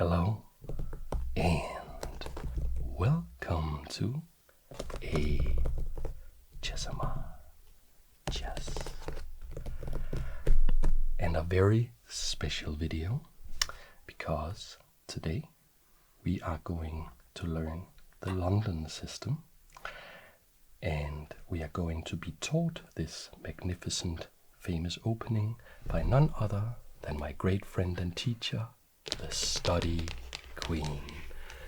Hello and welcome to ASMR Chess and a very special video because today we are going to learn the London system and we are going to be taught this magnificent famous opening by none other than my great friend and teacher, the StudyQueen.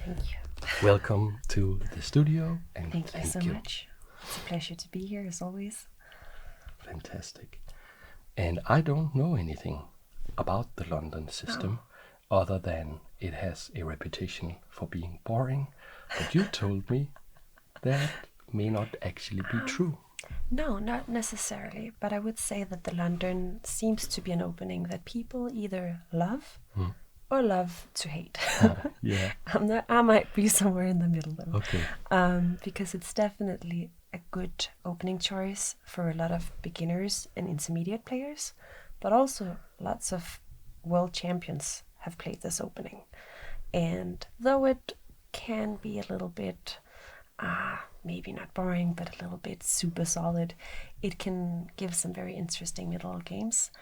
Thank you. Welcome to the studio and Thank you so much. It's a pleasure to be here as always. Fantastic. And I don't know anything about the London system other than it has a reputation for being boring, but you told me that may not actually be true. No, not necessarily, but I would say that the London seems to be an opening that people either love or love to hate. Yeah. I might be somewhere in the middle though. Okay. Because it's definitely a good opening choice for a lot of beginners and intermediate players, but also lots of world champions have played this opening. And though it can be a little bit maybe not boring, but a little bit super solid, it can give some very interesting middle games.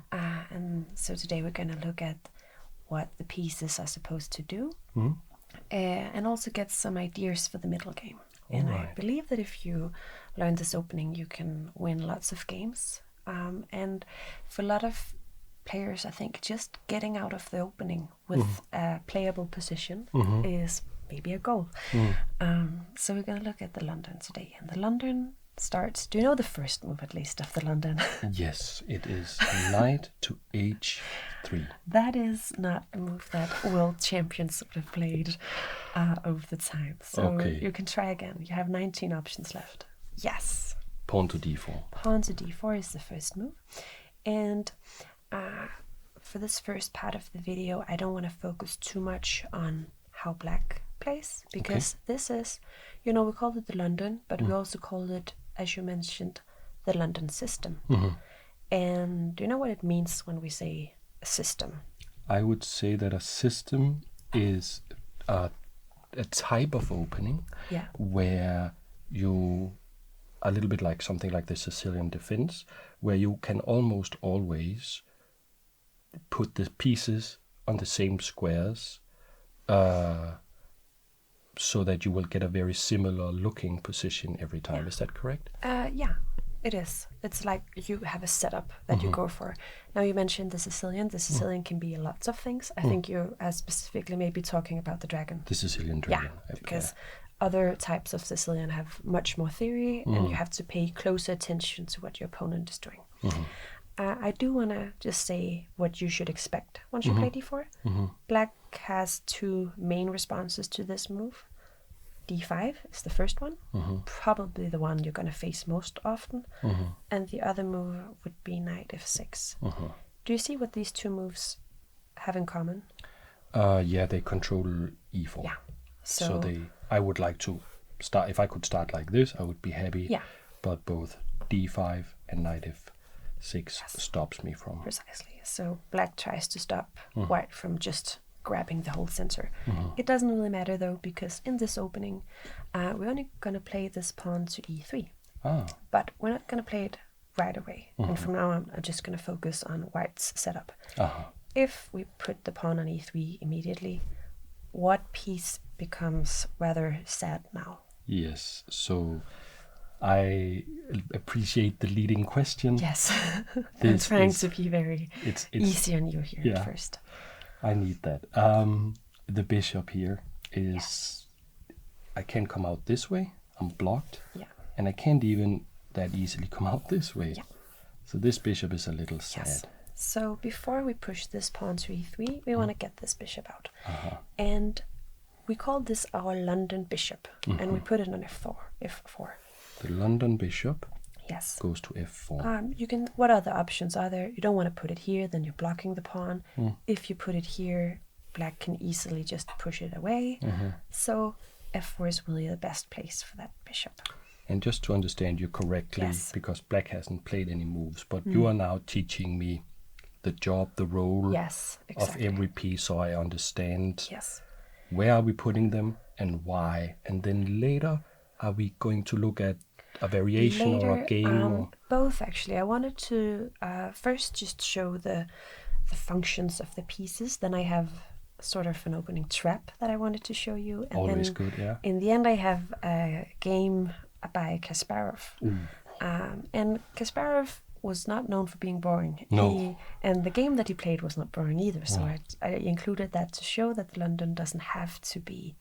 And so today we're going to look at what the pieces are supposed to do and also get some ideas for the middle game. And I believe that if you learn this opening, you can win lots of games. And for a lot of players, I think just getting out of the opening with a playable position is maybe a goal. So we're going to look at the London today. And the London starts... Do you know the first move, at least, of the London? Yes, it is knight to H3. That is not a move that world champions sort of played over the time. So you can try again. You have 19 options left. Yes. Pawn to D4. Pawn to D4 is the first move. And for this first part of the video, I don't want to focus too much on how black plays, because this is, we call it the London, but we also call it, as you mentioned, the London system. And do you know what it means when we say a system? I would say that a system is a type of opening where you, a little bit like something like the Sicilian defense, where you can almost always put the pieces on the same squares so that you will get a very similar looking position every time. Is that correct? Yeah, it is. It's like you have a setup that you go for. Now you mentioned the Sicilian. The Sicilian can be lots of things. I think you are specifically maybe talking about the dragon. The Sicilian dragon. Yeah, because other types of Sicilian have much more theory and you have to pay closer attention to what your opponent is doing. I do want to just say what you should expect once you play d4. Black has two main responses to this move. d5 is the first one, probably the one you're going to face most often, and the other move would be knight f6. Do you see what these two moves have in common? Yeah, they control e4. Yeah. So I would like to start, if I could start like this, I would be happy. Yeah. But both d5 and knight f6 stops me from. Precisely. So black tries to stop white from just grabbing the whole center. It doesn't really matter though, because in this opening, we're only going to play this pawn to e3. But we're not going to play it right away. And from now on, I'm just going to focus on white's setup. If we put the pawn on e3 immediately, what piece becomes rather sad now? Yes, so I appreciate the leading question. Yes, I'm trying to be very easy on you here at first. I need that. The bishop here is, I can't come out this way, I'm blocked, and I can't even that easily come out this way. So this bishop is a little sad. So before we push this pawn to e3, we want to get this bishop out. And we call this our London bishop, and we put it on f4. The London bishop goes to f4. You can. What other options are there? You don't want to put it here, then you're blocking the pawn. If you put it here, black can easily just push it away. So f4 is really the best place for that bishop. And just to understand you correctly, because black hasn't played any moves, but you are now teaching me the job, the role Yes, exactly. of every piece, so I understand Yes. where are we putting them and why. And then later, are we going to look at a variation or a game? Or? Both, actually. I wanted to first just show the functions of the pieces. Then I have sort of an opening trap that I wanted to show you. And Always then good, yeah. in the end, I have a game by Kasparov. And Kasparov was not known for being boring. No. And the game that he played was not boring either. So I included that to show that London doesn't have to be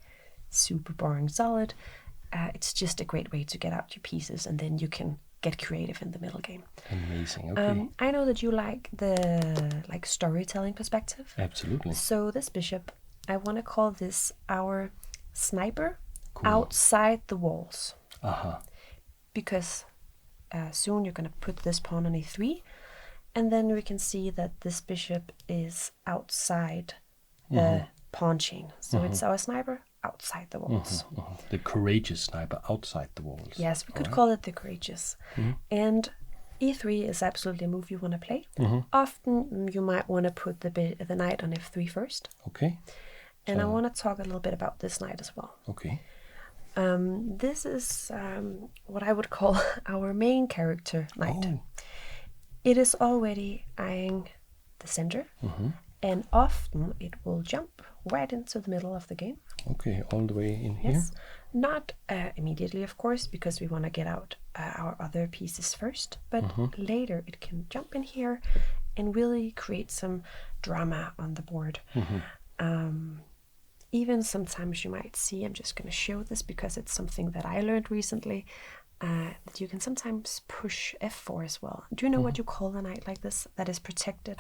super boring solid. It's just a great way to get out your pieces, and then you can get creative in the middle game. Amazing. Okay. I know that you like the storytelling perspective. Absolutely. So this bishop, I want to call this our sniper Cool. outside the walls. Uh-huh. Because soon you're going to put this pawn on e3, and then we can see that this bishop is outside the pawn chain. So it's our sniper outside the walls. The courageous sniper outside the walls. Yes, we could call it the courageous. And e3 is absolutely a move you want to play. Often you might want to put the knight on f3 first. Okay. And I want to talk a little bit about this knight as well. Okay. This is what I would call our main character knight. Oh. It is already eyeing the center, and often it will jump right into the middle of the game. Okay, all the way in here. Yes, not immediately, of course, because we want to get out our other pieces first, but later it can jump in here and really create some drama on the board. Even sometimes you might see, I'm just going to show this because it's something that I learned recently, that you can sometimes push f4 as well. Do you know what you call a knight like this that is protected,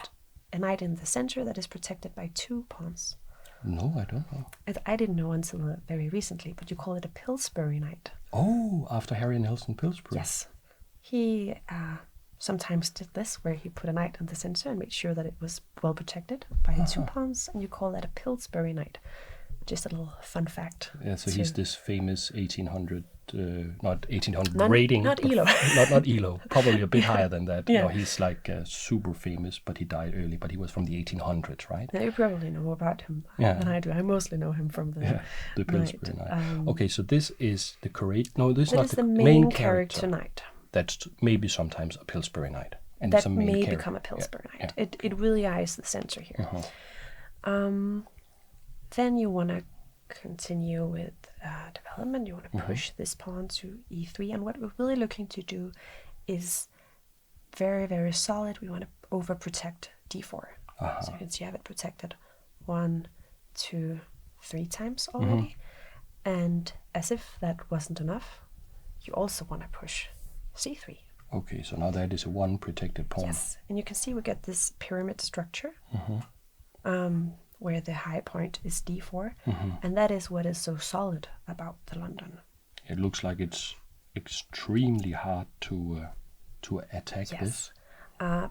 a knight in the center that is protected by two pawns? No, I don't know. I didn't know until very recently, but you call it a Pillsbury knight. Oh, after Harry Nelson Pillsbury. Yes. He sometimes did this, where he put a knight in the center and made sure that it was well protected by two pawns, and you call that a Pillsbury knight. Just a little fun fact. Yeah, so he's this famous 1800, not 1800 rating. Not ELO. not ELO, probably a bit higher than that. Yeah. No, he's like super famous, but he died early, but he was from the 1800s, right? Now, you probably know about him than I do. I mostly know him from the Pillsbury knight. Okay, so this is the courage. No, this is not the main character knight. That's maybe sometimes a Pillsbury knight. And That it's a main may character. become a Pillsbury knight. Yeah. It really eyes the center here. Then you want to continue with development. You want to push this pawn to e3, and what we're really looking to do is very, very solid. We want to overprotect d4. So you can see I have it protected 1, 2, 3 times already. And as if that wasn't enough, you also want to push c3. Okay, so now that is a one protected pawn. Yes, and you can see we get this pyramid structure. Where the high point is d4, and that is what is so solid about the London. It looks like it's extremely hard to attack this.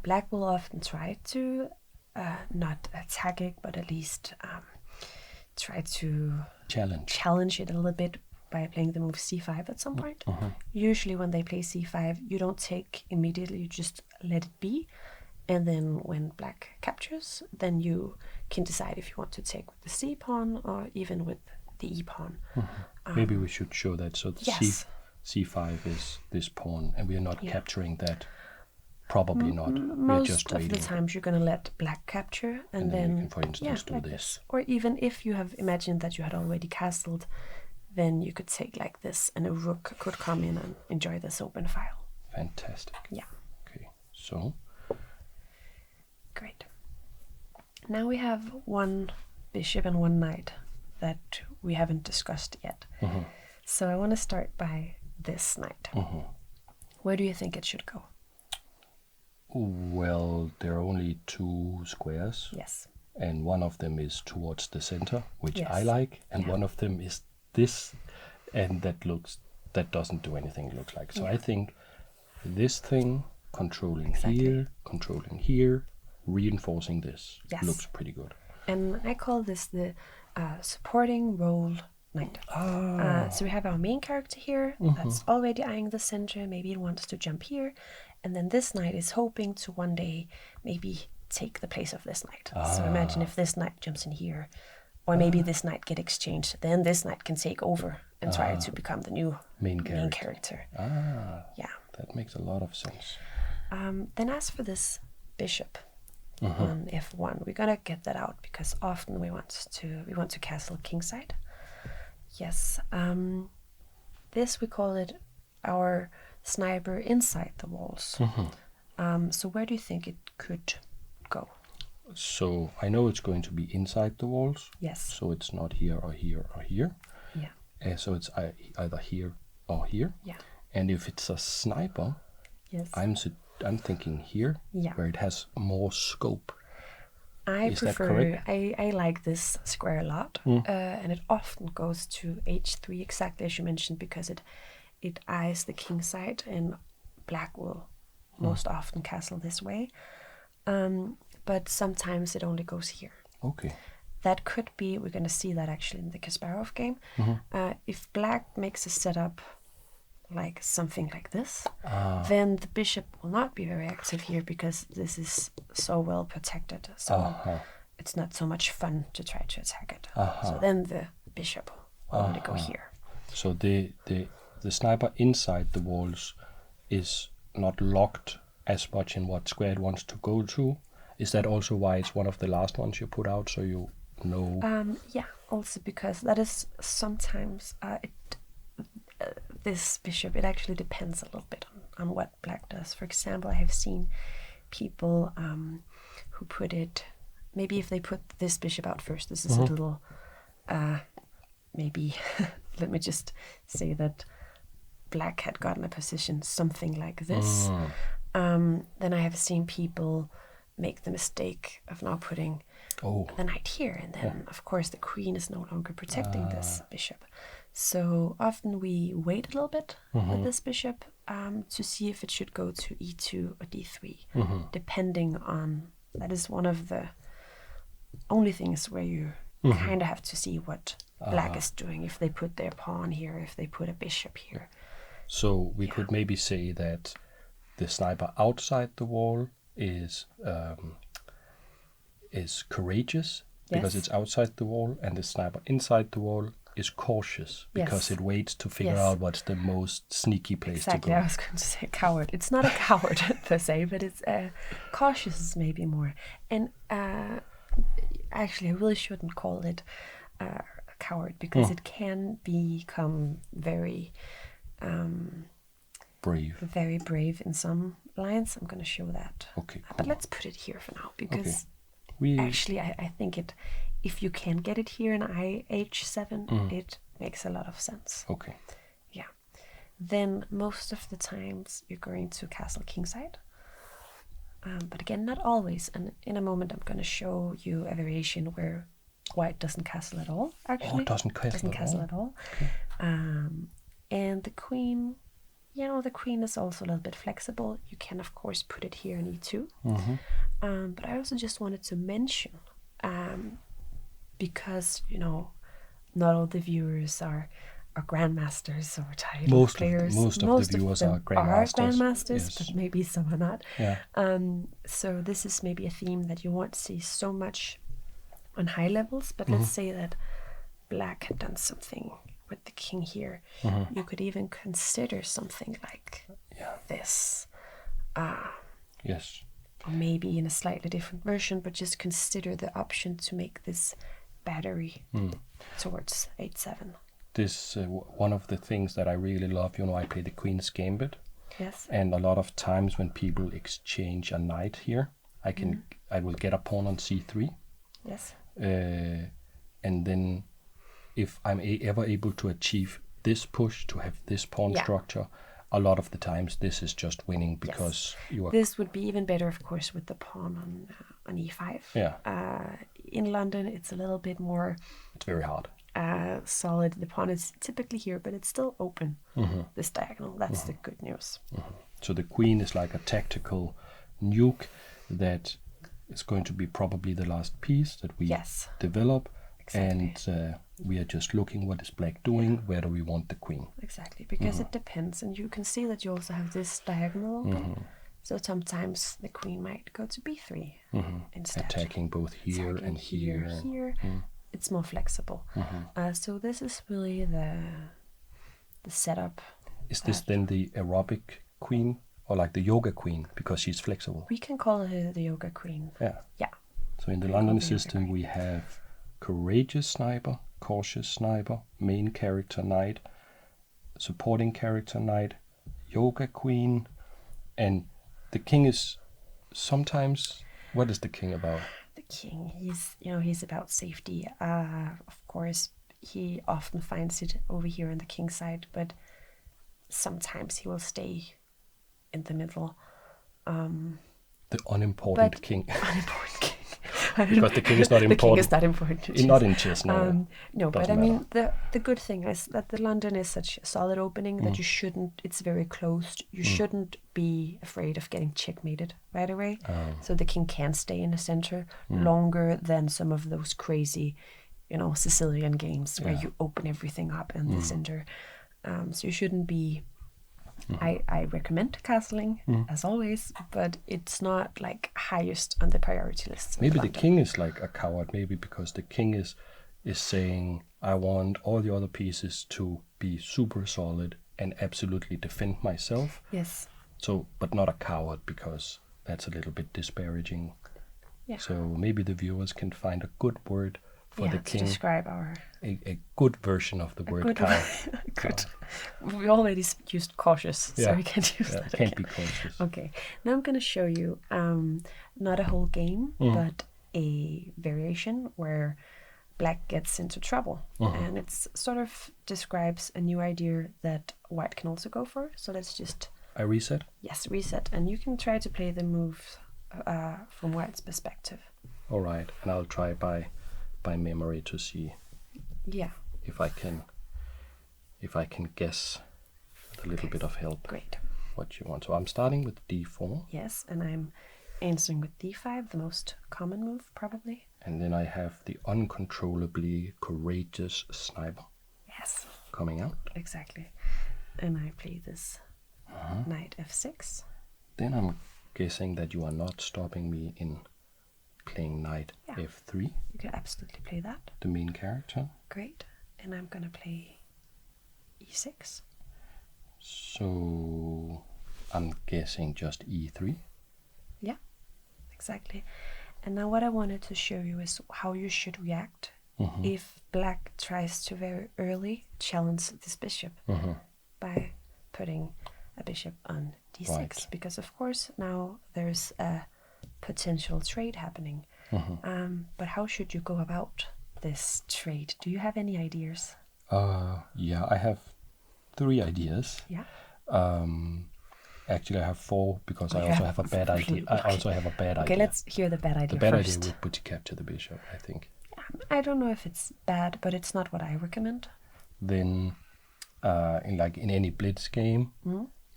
Black will often try to not attack it, but at least try to challenge it a little bit by playing the move c5 at some point. Usually when they play c5, you don't take immediately, you just let it be. And then when black captures, then you can decide if you want to take with the c pawn or even with the e pawn. Maybe we should show that. So the yes. c5 is this pawn, and we are not capturing that. Probably not. Most we're just of waiting. the times you're going to let black capture, and then we can, for instance, do like this. Or even if you have imagined that you had already castled, then you could take like this, and a rook could come in and enjoy this open file. Fantastic. Yeah. Okay, so. Great. Now we have one bishop and one knight that we haven't discussed yet. So I want to start by this knight. Where do you think it should go? Well, there are only 2 squares. Yes. And one of them is towards the center, which Yes. I like, and one of them is this, and that doesn't do anything, it looks like. So I think this thing controlling here, reinforcing this looks pretty good. And I call this the supporting role knight. So we have our main character here that's already eyeing the center. Maybe it wants to jump here. And then this knight is hoping to one day maybe take the place of this knight. So imagine if this knight jumps in here, or maybe this knight get exchanged, then this knight can take over and try to become the new main character. Yeah. That makes a lot of sense. Then as for this bishop on f1, we're gonna get that out because often we want to castle kingside. Yes. This we call it our sniper inside the walls. So where do you think it could go? So I know it's going to be inside the walls. Yes. So it's not here or here or here. Yeah. So it's either here or here. Yeah. And if it's a sniper, yes, I'm thinking here, where it has more scope. Is that correct? I like this square a lot, and it often goes to h3 exactly as you mentioned because it eyes the king side, and black will most often castle this way. But sometimes it only goes here. Okay. That could be, we're going to see that actually in the Kasparov game. If black makes a setup like something like this, then the bishop will not be very active here because this is so well protected. So it's not so much fun to try to attack it. So then the bishop will only go here. So the sniper inside the walls is not locked as much in what square it wants to go to. Is that also why it's one of the last ones you put out, so you know? Yeah, also because that is sometimes this bishop, it actually depends a little bit on what black does. For example, I have seen people who put it, maybe if they put this bishop out first, this is a little, maybe, let me just say that black had gotten a position something like this. Then I have seen people make the mistake of now putting the knight here, and then of course the queen is no longer protecting this bishop. So often we wait a little bit with this bishop to see if it should go to e2 or d3, depending on, that is one of the only things where you kind of have to see what black is doing, if they put their pawn here, if they put a bishop here. So we could maybe say that the sniper outside the wall is courageous because it's outside the wall, and the sniper inside the wall is cautious because it waits to figure out what's the most sneaky place to go. I was going to say coward. It's not a coward per se, but it's cautious is maybe more. And actually, I really shouldn't call it a coward because it can become very brave. Very brave in some lines. I'm going to show that. Okay, cool. But let's put it here for now because actually I think if you can get it here in IH7, it makes a lot of sense. Okay. Yeah. Then most of the times you're going to castle kingside. But again, not always. And in a moment I'm going to show you a variation where white doesn't castle at all, actually. It doesn't castle at all. Okay. And the queen, the queen is also a little bit flexible. You can, of course, put it here in e2. But I also just wanted to mention, because, not all the viewers are grandmasters or title players. Most of the viewers are grandmasters, but maybe some are not. Yeah. So this is maybe a theme that you won't see so much on high levels, but let's say that black had done something with the king here. You could even consider something like this. Yes. Or maybe in a slightly different version, but just consider the option to make this battery towards h7. This one of the things that I really love, I play the Queen's Gambit. Yes. And a lot of times when people exchange a knight here, I will get a pawn on c3. Yes. And then if I'm ever able to achieve this push, to have this pawn structure, a lot of the times this is just winning because you are... This would be even better, of course, with the pawn on e5. Yeah. In London, it's a little bit more... It's very hard. Solid. The pawn is typically here, but it's still open, this diagonal. That's the good news. So the queen is like a tactical nuke that is going to be probably the last piece that we develop. Exactly. And we are just looking what is black doing, where do we want the queen. Exactly, because it depends. And you can see that you also have this diagonal open. So sometimes the queen might go to b3 instead. Attacking both here Attacking and here. Here. It's more flexible. So this is really the setup. Is this then the aerobic queen or like the yoga queen because she's flexible? We can call her the yoga queen. Yeah. Yeah. So in the London system we have courageous sniper, cautious sniper, main character knight, supporting character knight, yoga queen, and the king is sometimes. What is the king about? The king, he's about safety. Of course, he often finds it over here on the king side, but sometimes he will stay in the middle. The unimportant king. Unimportant king. Because the king is not important. The king is not important. Not in chess, no. No, but I mean, the good thing is that the London is such a solid opening that you shouldn't, it's very closed. You shouldn't be afraid of getting checkmated right away. So the king can stay in the center longer than some of those crazy, Sicilian games where you open everything up in the center. So you shouldn't be. I recommend castling as always, but it's not like highest on the priority list. Maybe the king is like a coward, maybe because the king is saying, I want all the other pieces to be super solid and absolutely defend myself. Yes. So, but not a coward, because that's a little bit disparaging. Yeah. So maybe the viewers can find a good word for the king. To describe our... A good version of the word coward. Good. We already used cautious, so we can't use that can't again. be cautious. Okay, now I'm going to show you not a whole game, but a variation where black gets into trouble. And it's sort of describes a new idea that white can also go for. So let's just... I reset? Yes, reset. And you can try to play the move from white's perspective. All right, and I'll try by memory to see if I can guess with a little bit of help. Great. What you want. So I'm starting with d4. Yes, and I'm answering with d5, the most common move probably. And then I have the uncontrollably courageous sniper. Yes. Coming out. Exactly. And I play this knight f6. Then I'm guessing that you are not stopping me in playing knight f3. You can absolutely play that. The main character. Great. And I'm going to play e6. So I'm guessing just e3. Yeah, exactly. And now what I wanted to show you is how you should react if black tries to very early challenge this bishop by putting a bishop on d6. Right. Because of course now there's a potential trade happening. But how should you go about this trade? Do you have any ideas? Yeah, I have 3 ideas. Yeah. Actually, I have 4 because I also have a bad idea. I also have a bad idea. Okay, let's hear the bad idea first. The bad first. idea would be to capture the bishop, I think. I don't know if it's bad, but it's not what I recommend. Then, in any blitz game,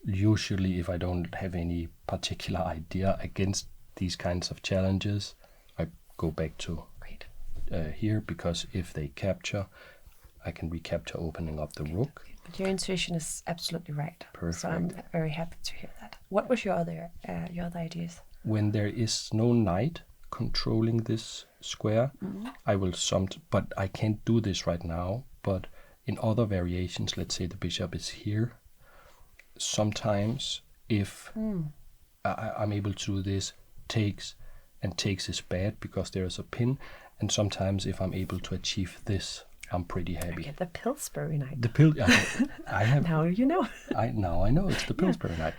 usually if I don't have any particular idea against these kinds of challenges, I go back to here, because if they capture, I can recapture opening up the rook. But your intuition is absolutely right. Perfect. So I'm very happy to hear that. What was your other ideas? When there is no knight controlling this square, I will but I can't do this right now. But in other variations, let's say the bishop is here. Sometimes, if I'm able to do this, takes is bad because there is a pin. And sometimes, if I'm able to achieve this, I'm pretty happy. Okay, the Pillsbury knight. I have. Now you know. I know it's the Pillsbury knight.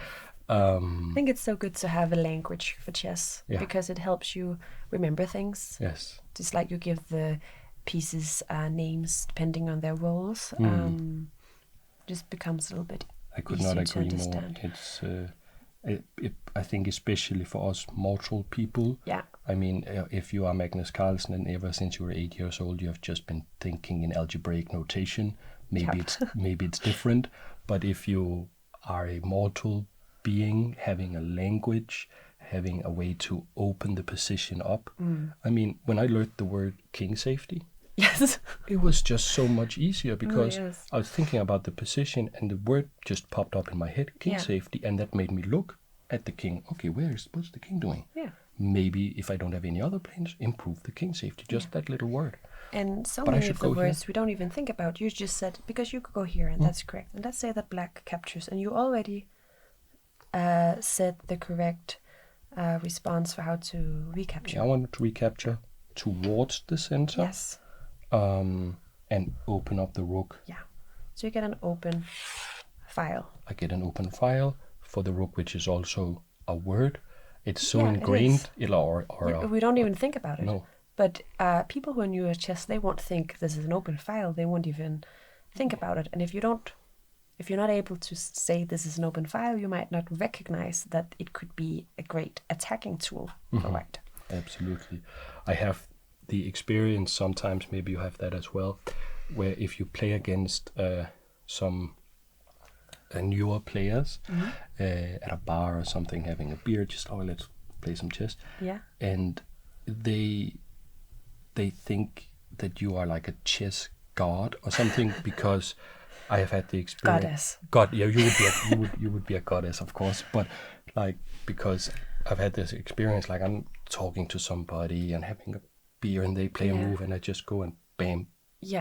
I think it's so good to have a language for chess because it helps you remember things. Yes. Just like you give the pieces names depending on their roles, just becomes a little bit. I could not agree more. It's. I think especially for us mortal people. Yeah. I mean, if you are Magnus Carlsen and ever since you were 8 years old, you have just been thinking in algebraic notation. Maybe it's different. But if you are a mortal being having a language, having a way to open the position up. I mean, when I learned the word king safety, yes, it was just so much easier because I was thinking about the position and the word just popped up in my head, king safety, and that made me look. at the king. Okay, what's the king doing? Yeah. Maybe if I don't have any other planes, improve the king safety. Just that little word. And so But I many should of the go here. words we don't even think about. You just said, because you could go here, and that's correct. And let's say that black captures, and you already said the correct response for how to recapture. I wanted to recapture towards the center. Yes. And open up the rook. Yeah. So you get an open file. I get an open file for the rook, which is also a word. It's so Yeah, ingrained. it is. We don't even think about it. No. But people who are new at chess, they won't think this is an open file. They won't even think about it. And if you're not able to say this is an open file, you might not recognize that it could be a great attacking tool for white. Absolutely. I have the experience sometimes, maybe you have that as well, where if you play against some newer players at a bar or something, having a beer, just let's play some chess. Yeah. And they think that you are like a chess god or something because I have had the experience. Goddess. You would be a goddess, of course, but like because I've had this experience, like I'm talking to somebody and having a beer and they play a move and I just go and bam,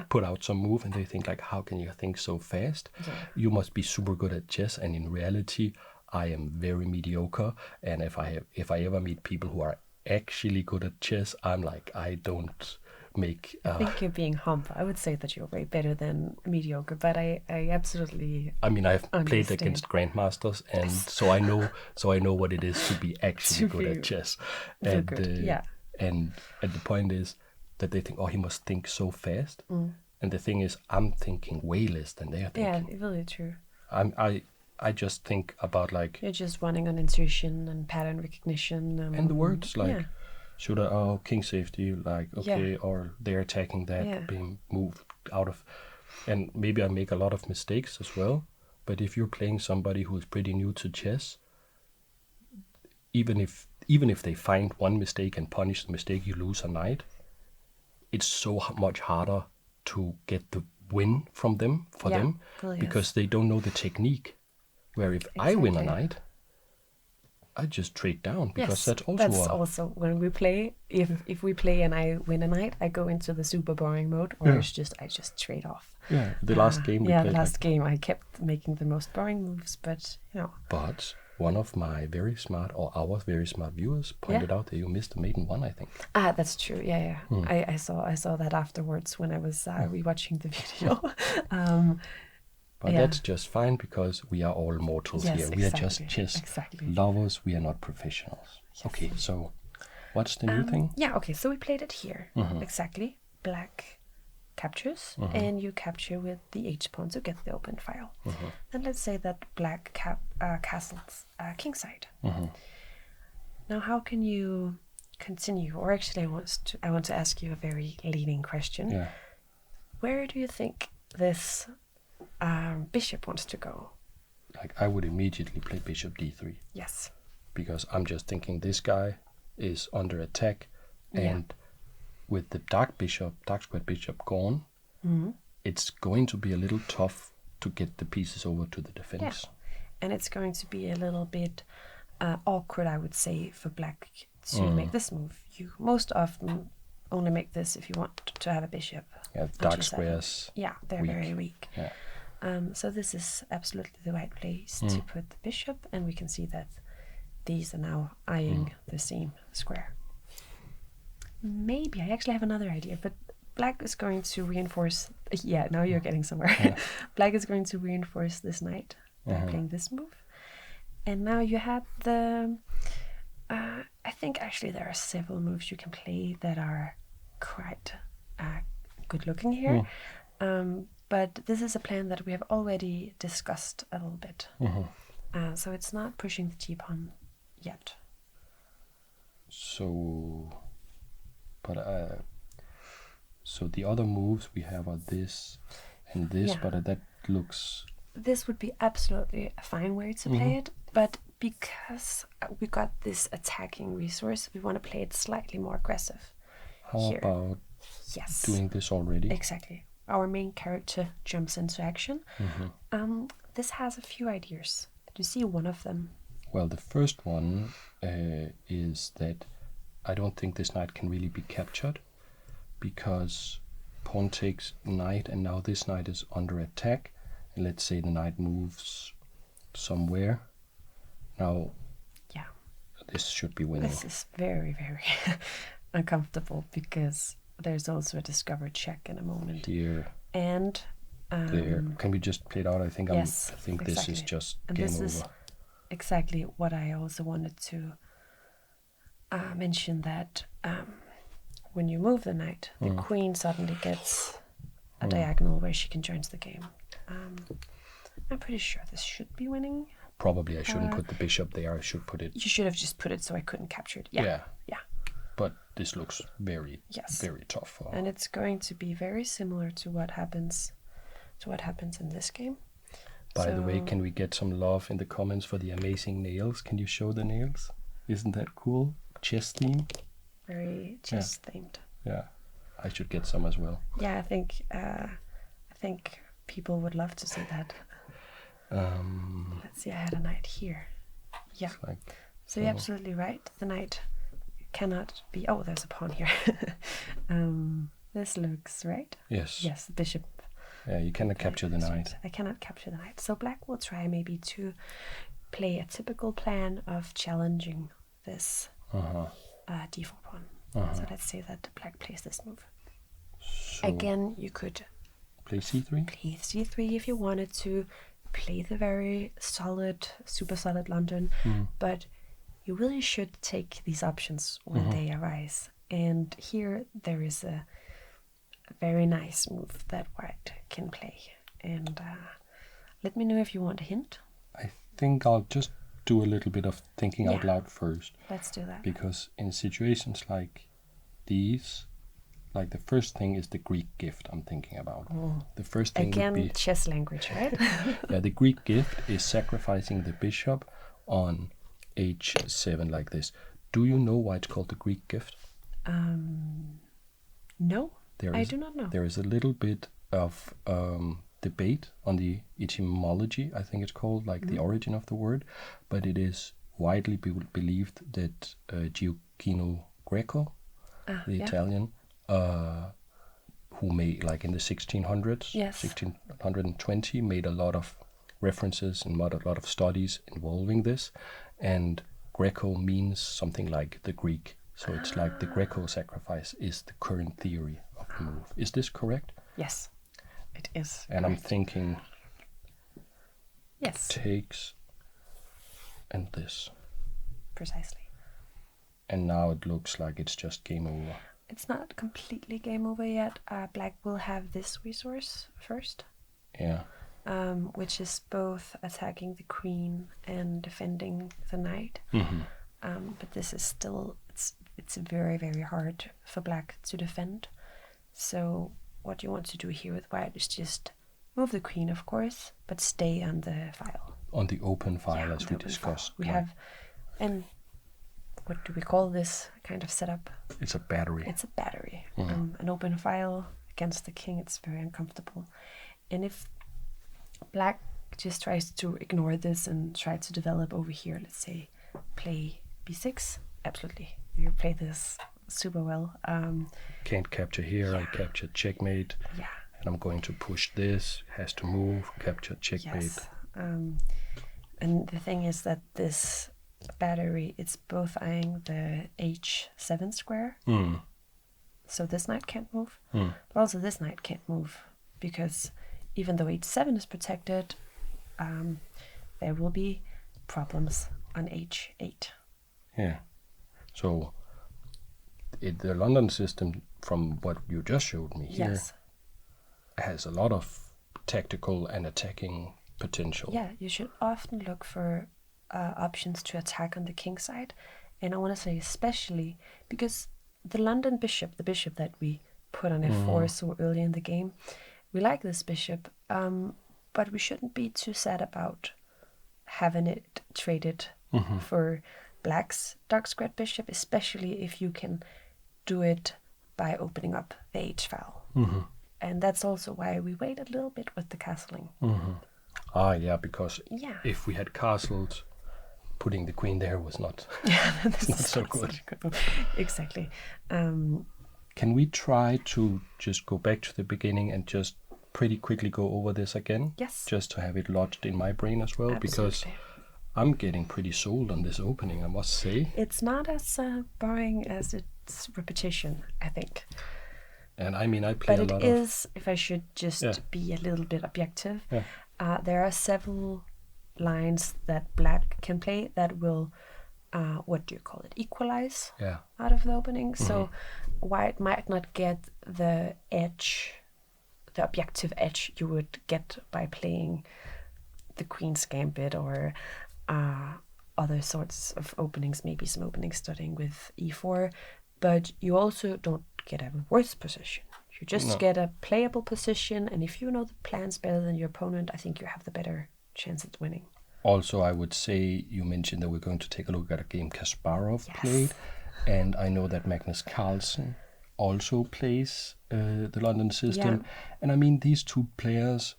put out some move and they think like, how can you think so fast? Yeah. You must be super good at chess, and in reality, I am very mediocre. And if I ever meet people who are actually good at chess, I'm like, I don't make. I think you're being humble. I would say that you're way better than mediocre, but I absolutely. I mean, I've understand. played against grandmasters, and so I know what it is to be actually good at chess. And and the point is that they think, he must think so fast. And the thing is, I'm thinking way less than they are thinking. Yeah, really true. I just think about like... You're just running on intuition and pattern recognition. And the words like, should I, king safety, like, okay, or they're attacking that, being moved out of... And maybe I make a lot of mistakes as well, but if you're playing somebody who is pretty new to chess, even if they find one mistake and punish the mistake, you lose a knight. It's so much harder to get the win from them, because they don't know the technique. Where if I win a knight, I just trade down, because that's also when we play. If we play and I win a knight, I go into the super boring mode, or I just trade off. Yeah, the last game we played. The last game I kept making the most boring moves, but But one of my very smart, or our very smart viewers pointed out that you missed the maiden one, I think. That's true. Yeah. I saw that afterwards when I was rewatching the video. But that's just fine, because we are all mortals here. We are just chess lovers. We are not professionals. Yes. Okay, so what's the new thing? Yeah, okay, so we played it here. Exactly. Black captures, and you capture with the H pawn to get the open file. And let's say that black castles kingside. Now, how can you continue? Or actually, I want to ask you a very leading question. Yeah. Where do you think this bishop wants to go? Like, I would immediately play bishop d3. Yes. Because I'm just thinking this guy is under attack, and with the dark squared bishop gone, it's going to be a little tough to get the pieces over to the defense. Yeah. And it's going to be a little bit awkward, I would say, for black to make this move. You most often only make this if you want to have a bishop. Yeah, dark squares. Yeah, they're weak. very weak. Yeah. So this is absolutely the right place to put the bishop, and we can see that these are now eyeing the same square. Maybe I actually have another idea, but black is going to reinforce... Yeah, now you're getting somewhere. Yeah. Black is going to reinforce this knight by playing this move. And now you have the... I think actually there are several moves you can play that are quite good looking here. But this is a plan that we have already discussed a little bit. So it's not pushing the g-pawn yet. So the other moves we have are this and this, but that looks... This would be absolutely a fine way to play it, but because we got this attacking resource, we want to play it slightly more aggressive. How about doing this already? Exactly. Our main character jumps into action. This has a few ideas. Do you see one of them? Well, the first one is that I don't think this knight can really be captured, because pawn takes knight, and now this knight is under attack. And let's say the knight moves somewhere. Now, Yeah, this should be winning. this is very, very uncomfortable, because there's also a discovered check in a moment. Here, And there. Can we just play it out? I think yes, I think exactly. this is just And game this over. is exactly what I also wanted to mention, that when you move the knight, the queen suddenly gets a diagonal where she can join the game. I'm pretty sure this should be winning. Probably I shouldn't put the bishop there. I should put it. You should have just put it so I couldn't capture it. Yeah. Yeah. But this looks very, Yes. very tough for her. And it's going to be very similar to what happens in this game. By the way, can we get some love in the comments for the amazing nails? Can you show the nails? Isn't that cool? Chess theme? Very chess themed. Yeah, I should get some as well. Yeah, I think people would love to see that. Let's see, I had a knight here. Yeah. Like, so you're absolutely right. The knight cannot be. Oh, there's a pawn here. This looks right. yes. Yes, the bishop. Yeah, you cannot capture the knight. I cannot capture the knight. So black will try maybe to play a typical plan of challenging this d4 pawn. So let's say that black plays this move. So Again, you could play c3. play c3 if you wanted to, play the very solid, super solid London, but you really should take these options when they arise. And here there is a very nice move that white can play. And let me know if you want a hint. I think I'll just do a little bit of thinking out loud first. Let's do that. Because in situations like these, like the first thing is the Greek gift I'm thinking about. The first thing Again, would be chess language, right? yeah, the Greek gift is sacrificing the bishop on h7 like this. Do you know why it's called the Greek gift? No, I do not know. There is a little bit of debate on the etymology, I think it's called, like the origin of the word, but it is widely believed that Gioacchino Greco, the Italian, who made, like in the 1600s, 1620, made a lot of references and a lot of studies involving this, and Greco means something like the Greek. So it's like the Greco sacrifice is the current theory of the move. Is this correct? Yes, it is. And I'm thinking yes, takes and this. Precisely. And now it looks like it's just game over. It's not completely game over yet. Black will have this resource first. Yeah. Which is both attacking the queen and defending the knight. But this is still, it's very, very hard for black to defend. So what you want to do here with white is just move the queen, of course, but stay on the file. On the open file, as we discussed. We have, and what do we call this kind of setup? It's a battery. It's a battery. An open file against the king, it's very uncomfortable. And if black just tries to ignore this and try to develop over here, let's say play b6, absolutely, you play this super well. Can't capture here, I capture checkmate. Yeah. And I'm going to push this, has to move, capture checkmate. Yes. And the thing is that this battery, it's both eyeing the h7 square, so this knight can't move, but also this knight can't move, because even though h7 is protected, there will be problems on h8. Yeah. So the London system, from what you just showed me here, has a lot of tactical and attacking potential. Yeah, you should often look for options to attack on the king side, and I want to say especially because the London bishop, the bishop that we put on f4 so early in the game, we like this bishop, but we shouldn't be too sad about having it traded for black's dark squared bishop, especially if you can do it by opening up the h file. And that's also why we wait a little bit with the castling. Ah, yeah, because Yeah. if we had castled putting the queen there was not, That's not so good. Exactly. Can we try to just go back to the beginning and just pretty quickly go over this again? Yes. Just to have it lodged in my brain as well, because I'm getting pretty sold on this opening, I must say. It's not as boring as its repetition, I think. And I mean, I play a lot of... But it is, if I should just be a little bit objective, there are several lines that black can play that will, what do you call it, equalize out of the opening. So white might not get the edge, the objective edge you would get by playing the Queen's Gambit or other sorts of openings, maybe some openings starting with e4, but you also don't get a worse position. You just get a playable position, and if you know the plans better than your opponent, I think you have the better chance at winning. Also, I would say, you mentioned that we're going to take a look at a game Kasparov played, and I know that Magnus Carlsen also plays the London system. Yeah. And I mean, these two players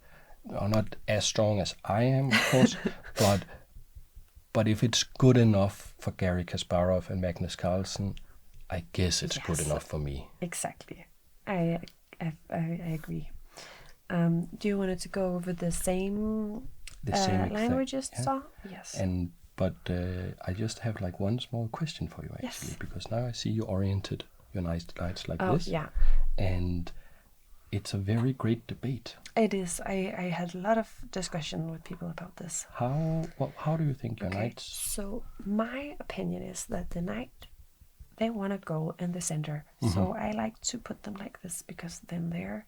are not as strong as I am, of course, but if it's good enough for Garry Kasparov and Magnus Carlsen, I guess it's good enough for me. Exactly. I agree. Do you want to go over the same line we just saw? Yes. But I just have like one small question for you, actually, because now I see you oriented your nice lights like this. Yeah. And it's a very great debate. It is. I had a lot of discussion with people about this. How do you think your knights... So my opinion is that the knight, they want to go in the center. So I like to put them like this because then they're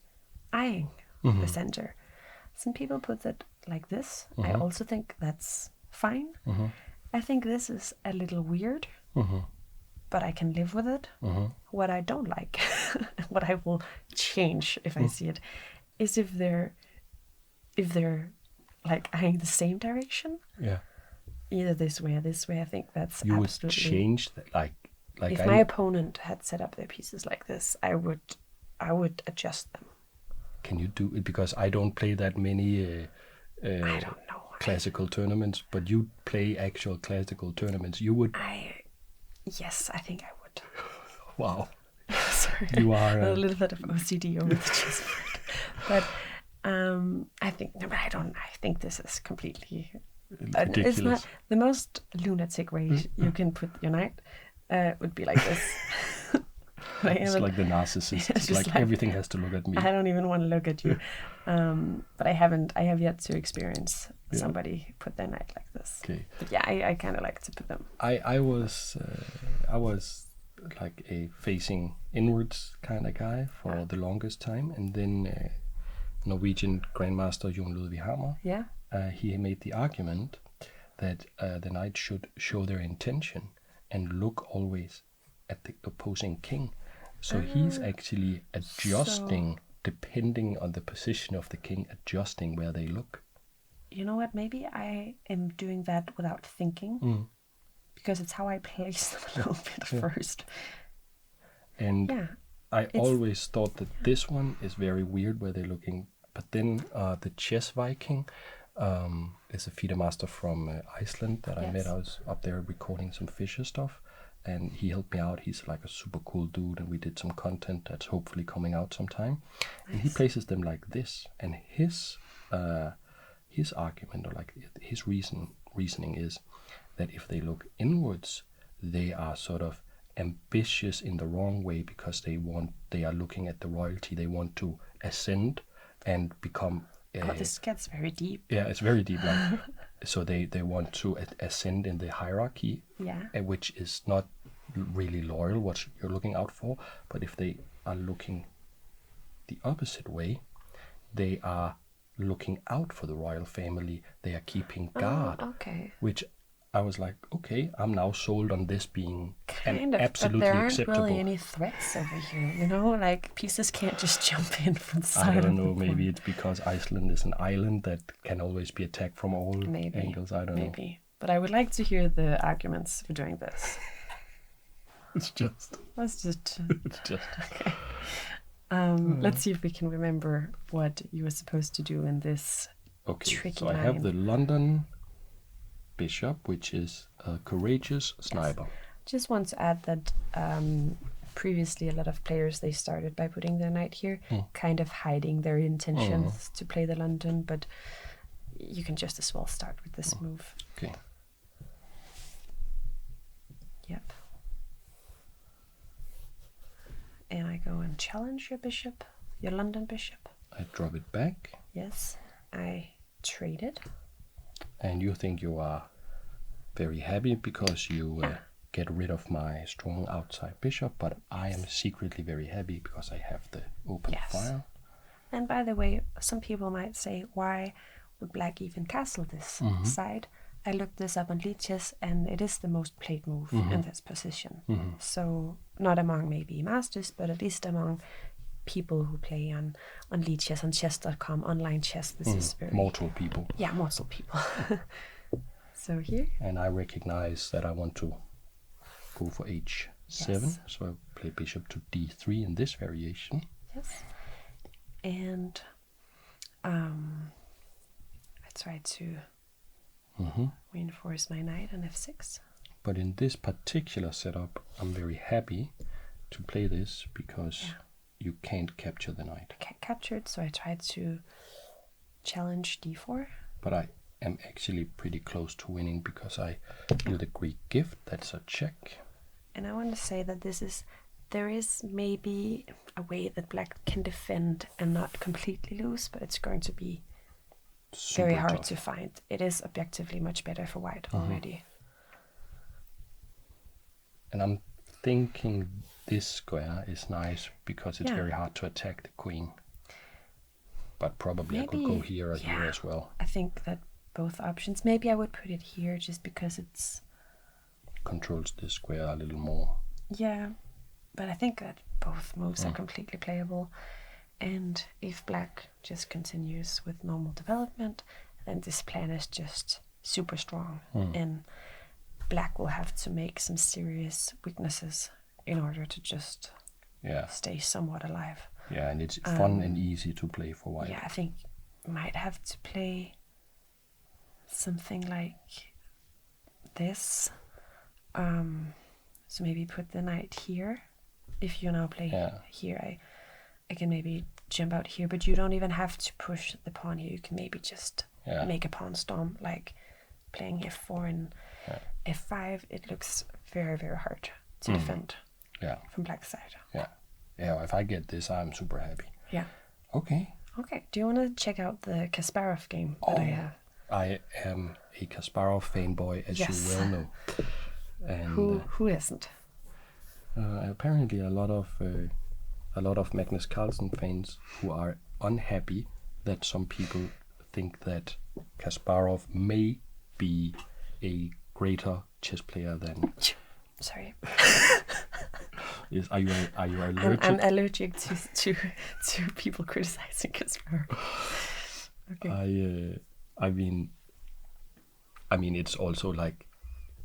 eyeing the center. Some people put it like this. I also think that's fine. I think this is a little weird, but I can live with it. What I don't like, what I will change if I see it, is if they're like eyeing the same direction. Yeah. Either this way or this way. I think that's you absolutely... would change that, like if my opponent had set up their pieces like this, I would adjust them. Can you do it? Because I don't play that many I don't know. Classical tournaments, but you play actual classical tournaments. You would... Yes, I think I would. Wow. Sorry. You are a little bit of OCD over the chessboard. But I think... No, but I don't... I think this is completely... ridiculous. It's not the most lunatic way you can put your knight would be like this. It's like the narcissist. It's like everything has to look at me. I don't even want to look at you. But I have yet to experience somebody put their knight like this. Okay. But yeah, I kind of like to put them. I was like a facing inwards kind of guy for the longest time, and then Norwegian Grandmaster Jon Ludvig Hammer. Yeah. He made the argument that the knight should show their intention and look always at the opposing king. So he's actually adjusting, depending on the position of the king, adjusting where they look. You know what? Maybe I am doing that without thinking, because it's how I place them a little bit first. And I always thought that this one is very weird where they're looking. But then the Chess Viking is a FIDE master from Iceland that I met. I was up there recording some Fisher stuff, and he helped me out. He's like a super cool dude, and we did some content that's hopefully coming out sometime. Nice. And he places them like this, and his argument, or like his reasoning is that if they look inwards, they are sort of ambitious in the wrong way, because they are looking at the royalty. They want to ascend and become... this gets very deep. Yeah, it's very deep. Like, so they want to ascend in the hierarchy, which is not really loyal, what you're looking out for. But if they are looking the opposite way, they are looking out for the royal family. They are keeping guard. Which I was like, okay, I'm now sold on this being absolutely but there aren't acceptable. Really any threats over here, you know, like pieces can't just jump in from the side. I don't know, maybe it's because Iceland is an island that can always be attacked from all angles. I don't know. Maybe, but I would like to hear the arguments for doing this. Let's just. Okay. Let's see if we can remember what you were supposed to do in this tricky line. I have the London bishop, which is a courageous sniper. Yes. Just want to add that previously a lot of players, they started by putting their knight here, kind of hiding their intentions to play the London, but you can just as well start with this move. Okay. Yep. And I go and challenge your bishop, your London bishop. I drop it back. Yes, I trade it. And you think you are very happy because you get rid of my strong outside bishop, but I am secretly very happy because I have the open file. And by the way, some people might say, why would black even castle this side? I looked this up on Lichess, and it is the most played move in this position. So not among maybe masters, but at least among people who play on Lichess, on chess.com, online chess. This is very... Mortal people. Yeah, mortal people. So here. And I recognize that I want to go for h7, so I play bishop to d3 in this variation. Yes. And I try to reinforce my knight on f6. But in this particular setup, I'm very happy to play this because you can't capture the knight. I can't capture it, so I tried to challenge d4. But I am actually pretty close to winning because I do the Greek gift. That's a check. And I want to say that there is maybe a way that black can defend and not completely lose, but it's going to be very hard to find. It is objectively much better for white already. And I'm thinking this square is nice because it's very hard to attack the queen. But probably maybe, I could go here or here as well. I think that both options. Maybe I would put it here just because it's... controls the square a little more. Yeah, but I think that both moves are completely playable. And if black just continues with normal development, then this plan is just super strong. And black will have to make some serious weaknesses in order to just stay somewhat alive. Yeah, and it's fun and easy to play for white. Yeah, I think might have to play something like this. So maybe put the knight here. If you now play here, I can maybe jump out here, but you don't even have to push the pawn here. You can maybe just make a pawn storm, like playing f4 and f5. It looks very, very hard to defend from black side. Yeah, if I get this, I'm super happy. Yeah. Okay. Do you want to check out the Kasparov game that I have? I am a Kasparov fanboy, as you well know. And who isn't? Apparently, a lot of Magnus Carlsen fans who are unhappy that some people think that Kasparov may be a greater chess player than. Sorry. Are you allergic? I'm allergic to people criticizing Kasparov. Okay. I mean, it's also like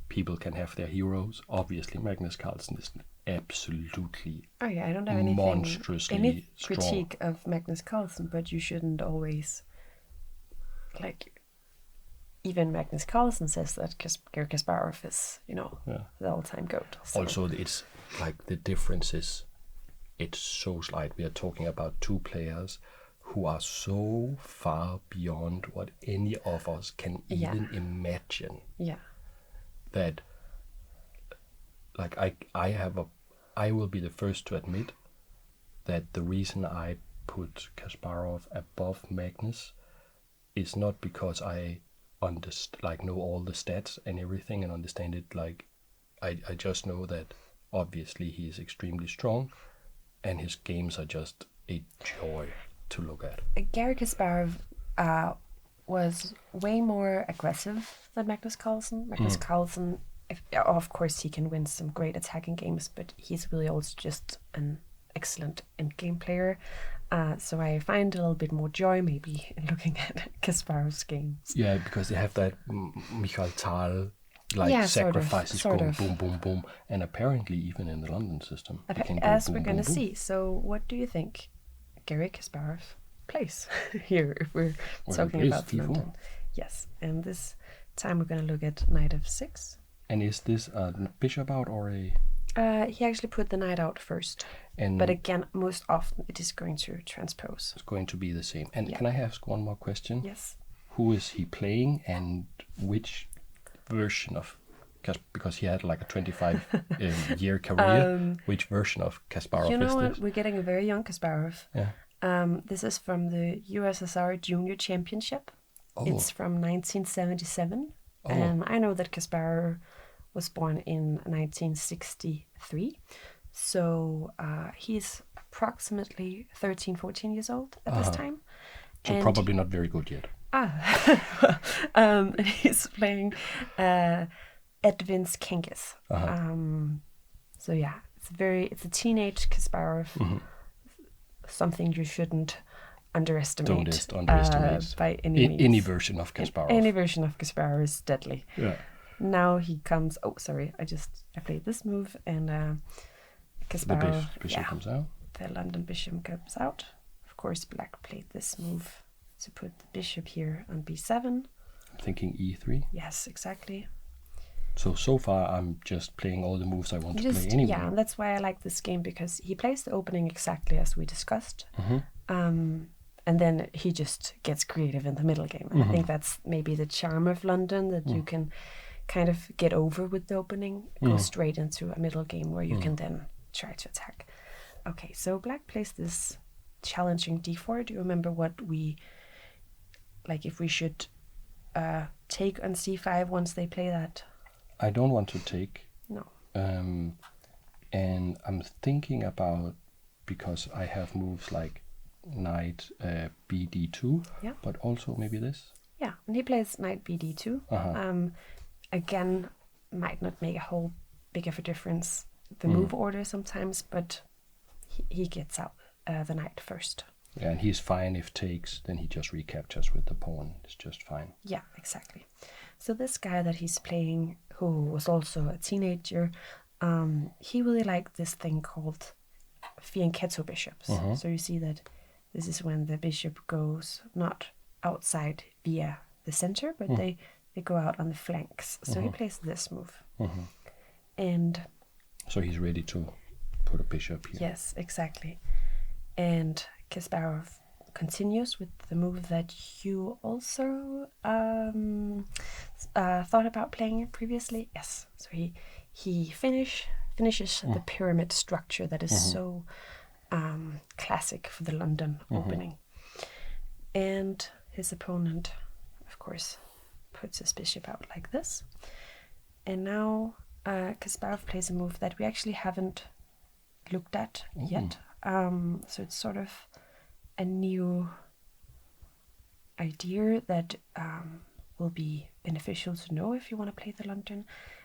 people can have their heroes. Obviously, Magnus Carlsen is absolutely I don't have any strong. critique of Magnus Carlsen, but you shouldn't always even Magnus Carlsen says that Garry Kasparov is, the all-time GOAT. So. Also, it's like the difference is, it's so slight. We are talking about two players who are so far beyond what any of us can even imagine. Yeah. That, like, I will be the first to admit that the reason I put Kasparov above Magnus is not because I know all the stats and everything and understand it. Like, I just know that obviously he is extremely strong and his games are just a joy to look at. Garry Kasparov was way more aggressive than Magnus Carlsen. Magnus Carlsen, of course, he can win some great attacking games, but he's really also just an excellent endgame player. So I find a little bit more joy maybe in looking at Kasparov's games. Yeah, because they have that Michael Tal sacrifices, sort of. boom, boom, boom, and apparently even in the London system. As we're going to see. So what do you think Garry Kasparov plays here if we're talking about London? Yes, and this time we're going to look at knight f6. And is this a bishop out or a... He actually put the knight out first. And but again, most often it is going to transpose. It's going to be the same. And Yeah. can I ask one more question? Yes. Who is he playing and which version of... Because he had like a 25-year career. Which version of Kasparov You know is what? this? We're getting a very young Kasparov. Yeah. This is from the USSR Junior Championship. Oh. It's from 1977. Oh. And I know that Kasparov was born in 1963. So he's approximately 13, 14 years old at this time. So and probably not very good yet. And he's playing Edvin's Kengis. So yeah, it's a teenage Kasparov. Something you shouldn't underestimate. Don't underestimate by any means. Any version of Kasparov. Any version of Kasparov is deadly. Yeah. Now he comes. Oh, sorry. I played this move, and Kasparov. The bishop comes out. The London bishop comes out. Of course, Black played this move to put the bishop here on b7. I'm thinking e3. Yes, exactly. So far, I'm just playing all the moves I want to play anyway. Yeah, and that's why I like this game, because he plays the opening exactly as we discussed. And then he just gets creative in the middle game. And I think that's maybe the charm of London, that you can kind of get over with the opening, go straight into a middle game where you can then try to attack. Okay, so Black plays this challenging d4. Do you remember what we... Like if we should take on c5 once they play that? I don't want to take. No. And I'm thinking about, because I have moves like knight bd2, but also maybe this. Yeah, and he plays knight bd2. Again, might not make a whole big of a difference, the move order sometimes, but he gets out the knight first. Yeah, and he's fine if takes, then he just recaptures with the pawn. It's just fine. Yeah, exactly. So this guy that he's playing, who was also a teenager, he really liked this thing called fianchetto bishops. So you see that this is when the bishop goes not outside via the center, but they go out on the flanks. So he plays this move. And so he's ready to put a bishop here. Yes, exactly. And Kasparov continues with the move that you also thought about playing previously. Yes, so he finishes the pyramid structure that is so classic for the London opening. And his opponent, of course, puts his bishop out like this. And now Kasparov plays a move that we actually haven't looked at yet. So it's sort of a new idea that will be beneficial to know if you want to play the London,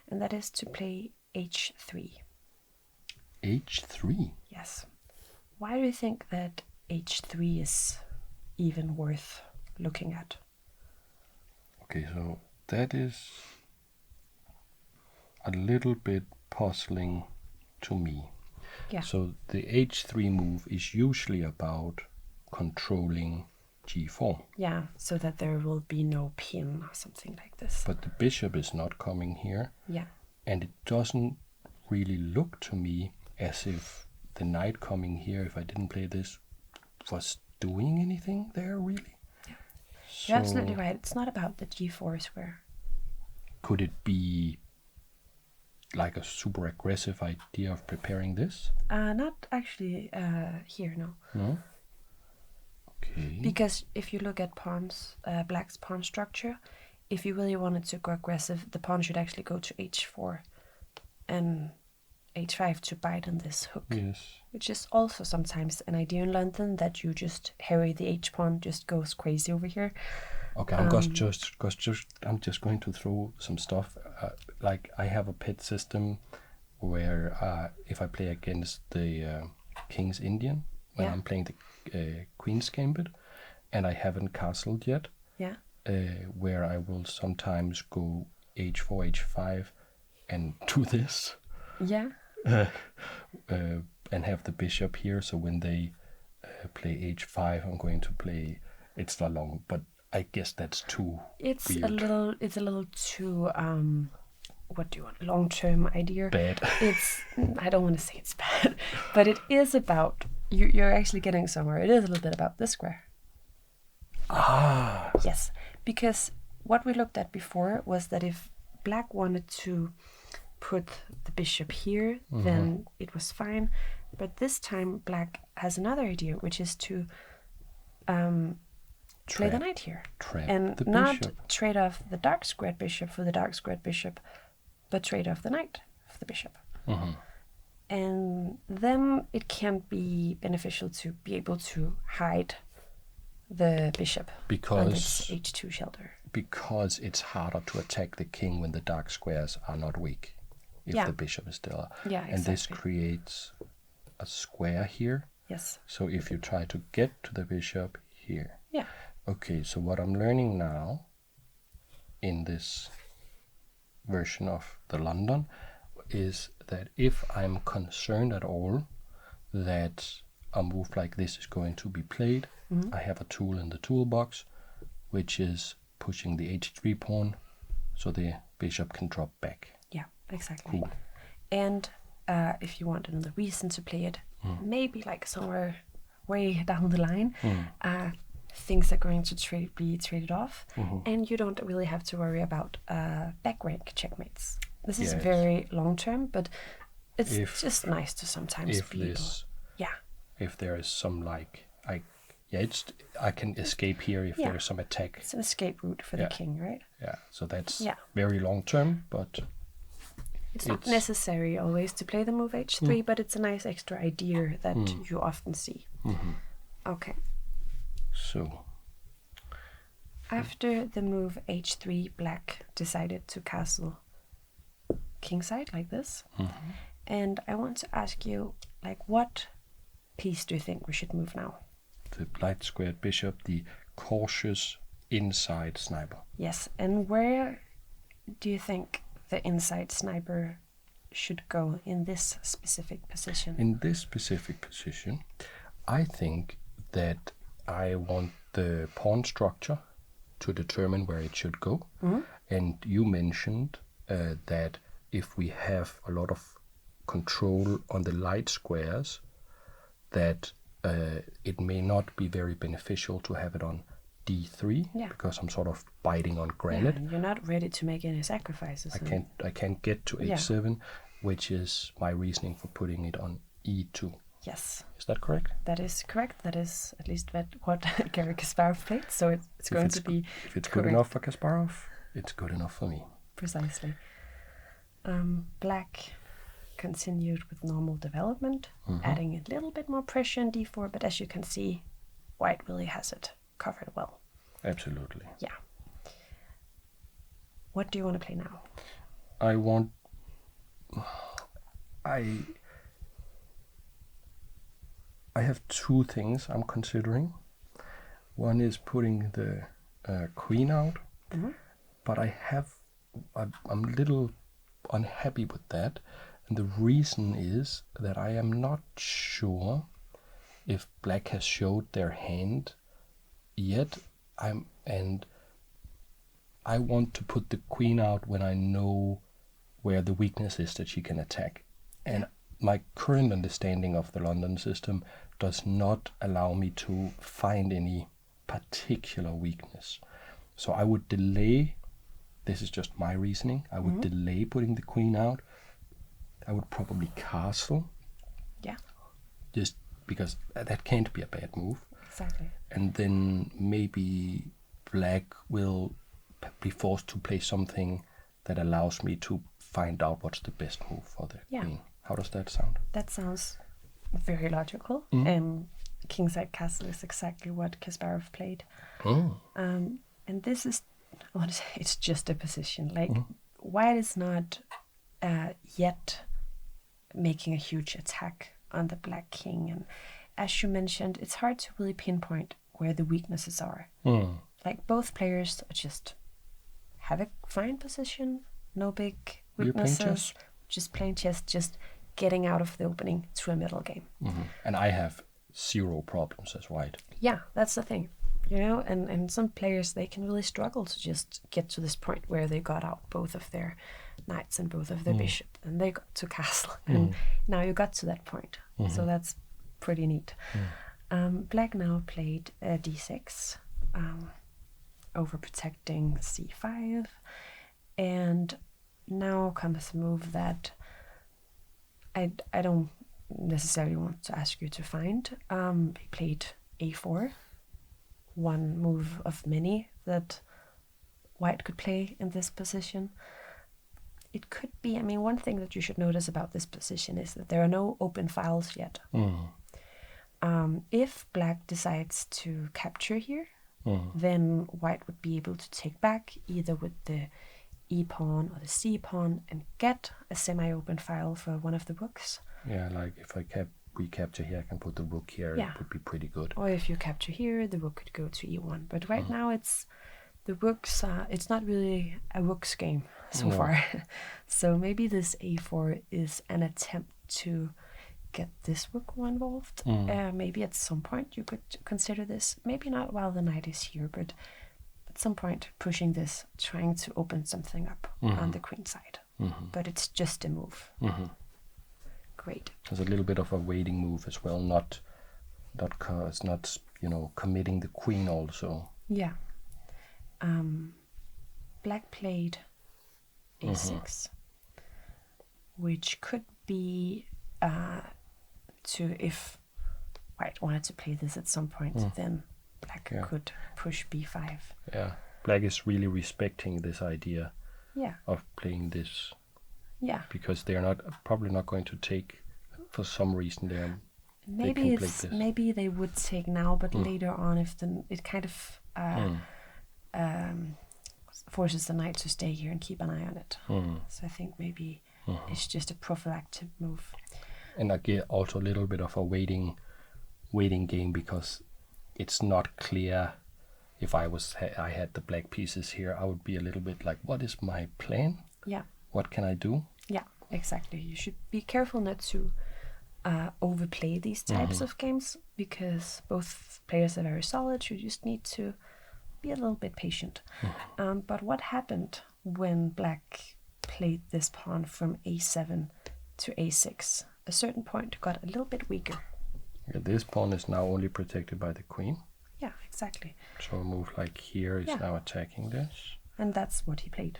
and that is to play h3. h3? Yes. Why do you think that h3 is even worth looking at? Okay, so that is a little bit puzzling to me. Yeah. So the h3 move is usually about controlling g4. Yeah, so that there will be no pin or something like this. But the bishop is not coming here. Yeah. And it doesn't really look to me as if the knight coming here, if I didn't play this, was doing anything there, really. Yeah. So You're absolutely right. It's not about the g4 square. Could it be like a super aggressive idea of preparing this? Not actually here, no. No? Okay. Because if you look at pawns, Black's pawn structure, if you really wanted to go aggressive, the pawn should actually go to h4 and h5 to bite on this hook. Yes. Which is also sometimes an idea in London, that you just harry the h-pawn, just goes crazy over here. Okay, I'm just going to throw some stuff. Like I have a pet system where if I play against the King's Indian, when I'm playing the Queen's Gambit, and I haven't castled yet, where I will sometimes go h4, h5, and do this. Yeah. And have the bishop here, so when they play h5, I'm going to play... It's not long, but I guess that's too It's weird. a little too what do you want? Long-term idea. Bad. It's I don't want to say it's bad, but it is about you're actually getting somewhere. It is a little bit about this square. Ah. Yes, because what we looked at before was that if black wanted to put the bishop here, then it was fine. But this time black has another idea, which is to play the knight here. Trap And the not bishop. trade off the dark squared bishop for the dark squared bishop, but trade off the knight for the bishop. And then it can be beneficial to be able to hide the bishop under this h2 shelter. Because it's harder to attack the king when the dark squares are not weak, if the bishop is still. Yeah, exactly. And this creates a square here. Yes. So if you try to get to the bishop here. Yeah. Okay, so what I'm learning now in this version of the London is that if I'm concerned at all that a move like this is going to be played, I have a tool in the toolbox which is pushing the h3 pawn so the bishop can drop back. Yeah, exactly. Cool. And if you want another reason to play it, maybe like somewhere way down the line, things are going to be traded off, and you don't really have to worry about back rank checkmates. This is very long term, but it's just nice to sometimes be able. If there is some I can escape here if there is some attack. It's an escape route for the king, right? Yeah, so that's very long term, but it's not necessary always to play the move h3, but it's a nice extra idea that you often see. Okay. So after the move h3, black decided to castle kingside like this. And I want to ask you, like, what piece do you think we should move now? The light squared bishop, the cautious inside sniper. Yes, and where do you think the inside sniper should go in this specific position? In this specific position, I think that I want the pawn structure to determine where it should go. And you mentioned that if we have a lot of control on the light squares, that it may not be very beneficial to have it on d3 because I'm sort of biting on granite. And you're not ready to make any sacrifices. I can't get to h7, which is my reasoning for putting it on e2. Yes. Is that correct? That is correct. That is at least what Garry Kasparov played. So it's going to be If it's good enough for Kasparov, it's good enough for me. Precisely. Black continued with normal development, adding a little bit more pressure in d4, but as you can see, white really has it covered well. Absolutely. Yeah. What do you want to play now? I have two things I'm considering. One is putting the queen out, but I'm a little unhappy with that. And the reason is that I am not sure if black has showed their hand yet. And I want to put the queen out when I know where the weakness is that she can attack. And my current understanding of the London system does not allow me to find any particular weakness. So I would delay, this is just my reasoning, I would delay putting the queen out. I would probably castle. Yeah. Just because that can't be a bad move. Exactly. And then maybe black will be forced to play something that allows me to find out what's the best move for the queen. How does that sound? That sounds very logical. Kingside castle is exactly what Kasparov played. And this is, I want to say, it's just a position. Like, white is not yet making a huge attack on the black king. And as you mentioned, it's hard to really pinpoint where the weaknesses are. Like, both players just have a fine position, no big weaknesses, just playing chess, just getting out of the opening to a middle game. And I have zero problems as white. Yeah, that's the thing. You know, and some players, they can really struggle to just get to this point where they got out both of their knights and both of their bishop, and they got to castle, and now you got to that point. So that's pretty neat. Black now played d6, overprotecting c5, and now comes a move that I don't necessarily want to ask you to find. He played a4, one move of many that white could play in this position. It could be, I mean, one thing that you should notice about this position is that there are no open files yet. If black decides to capture here, then white would be able to take back either with the e pawn or the c pawn and get a semi-open file for one of the rooks. Yeah, like if I recapture here, I can put the rook here. Yeah. It would be pretty good. Or if you capture here, the rook could go to e1. But right now it's the rooks. It's not really a rooks game so far. So maybe this a4 is an attempt to get this rook involved. Maybe at some point you could consider this. Maybe not while the knight is here, but at some point pushing this, trying to open something up on the queen side. But it's just a move. Great. There's a little bit of a waiting move as well, it's not committing the queen also. Yeah. Black played a6, which could be if white wanted to play this at some point, then black could push b5. Yeah, black is really respecting this idea of playing this. Yeah. Because they are probably not going to take, for some reason, maybe they would take now, but later on, if it kind of forces the knight to stay here and keep an eye on it. So I think maybe it's just a prophylactic move. And I get also a little bit of a waiting game, because it's not clear. If I had the black pieces here, I would be a little bit like, what is my plan? Yeah. What can I do? Yeah, exactly. You should be careful not to overplay these types of games, because both players are very solid. You just need to be a little bit patient. But what happened when black played this pawn from a7 to a6? A certain point got a little bit weaker. Yeah, this pawn is now only protected by the queen. Yeah, exactly. So a move like here is now attacking this. And that's what he played.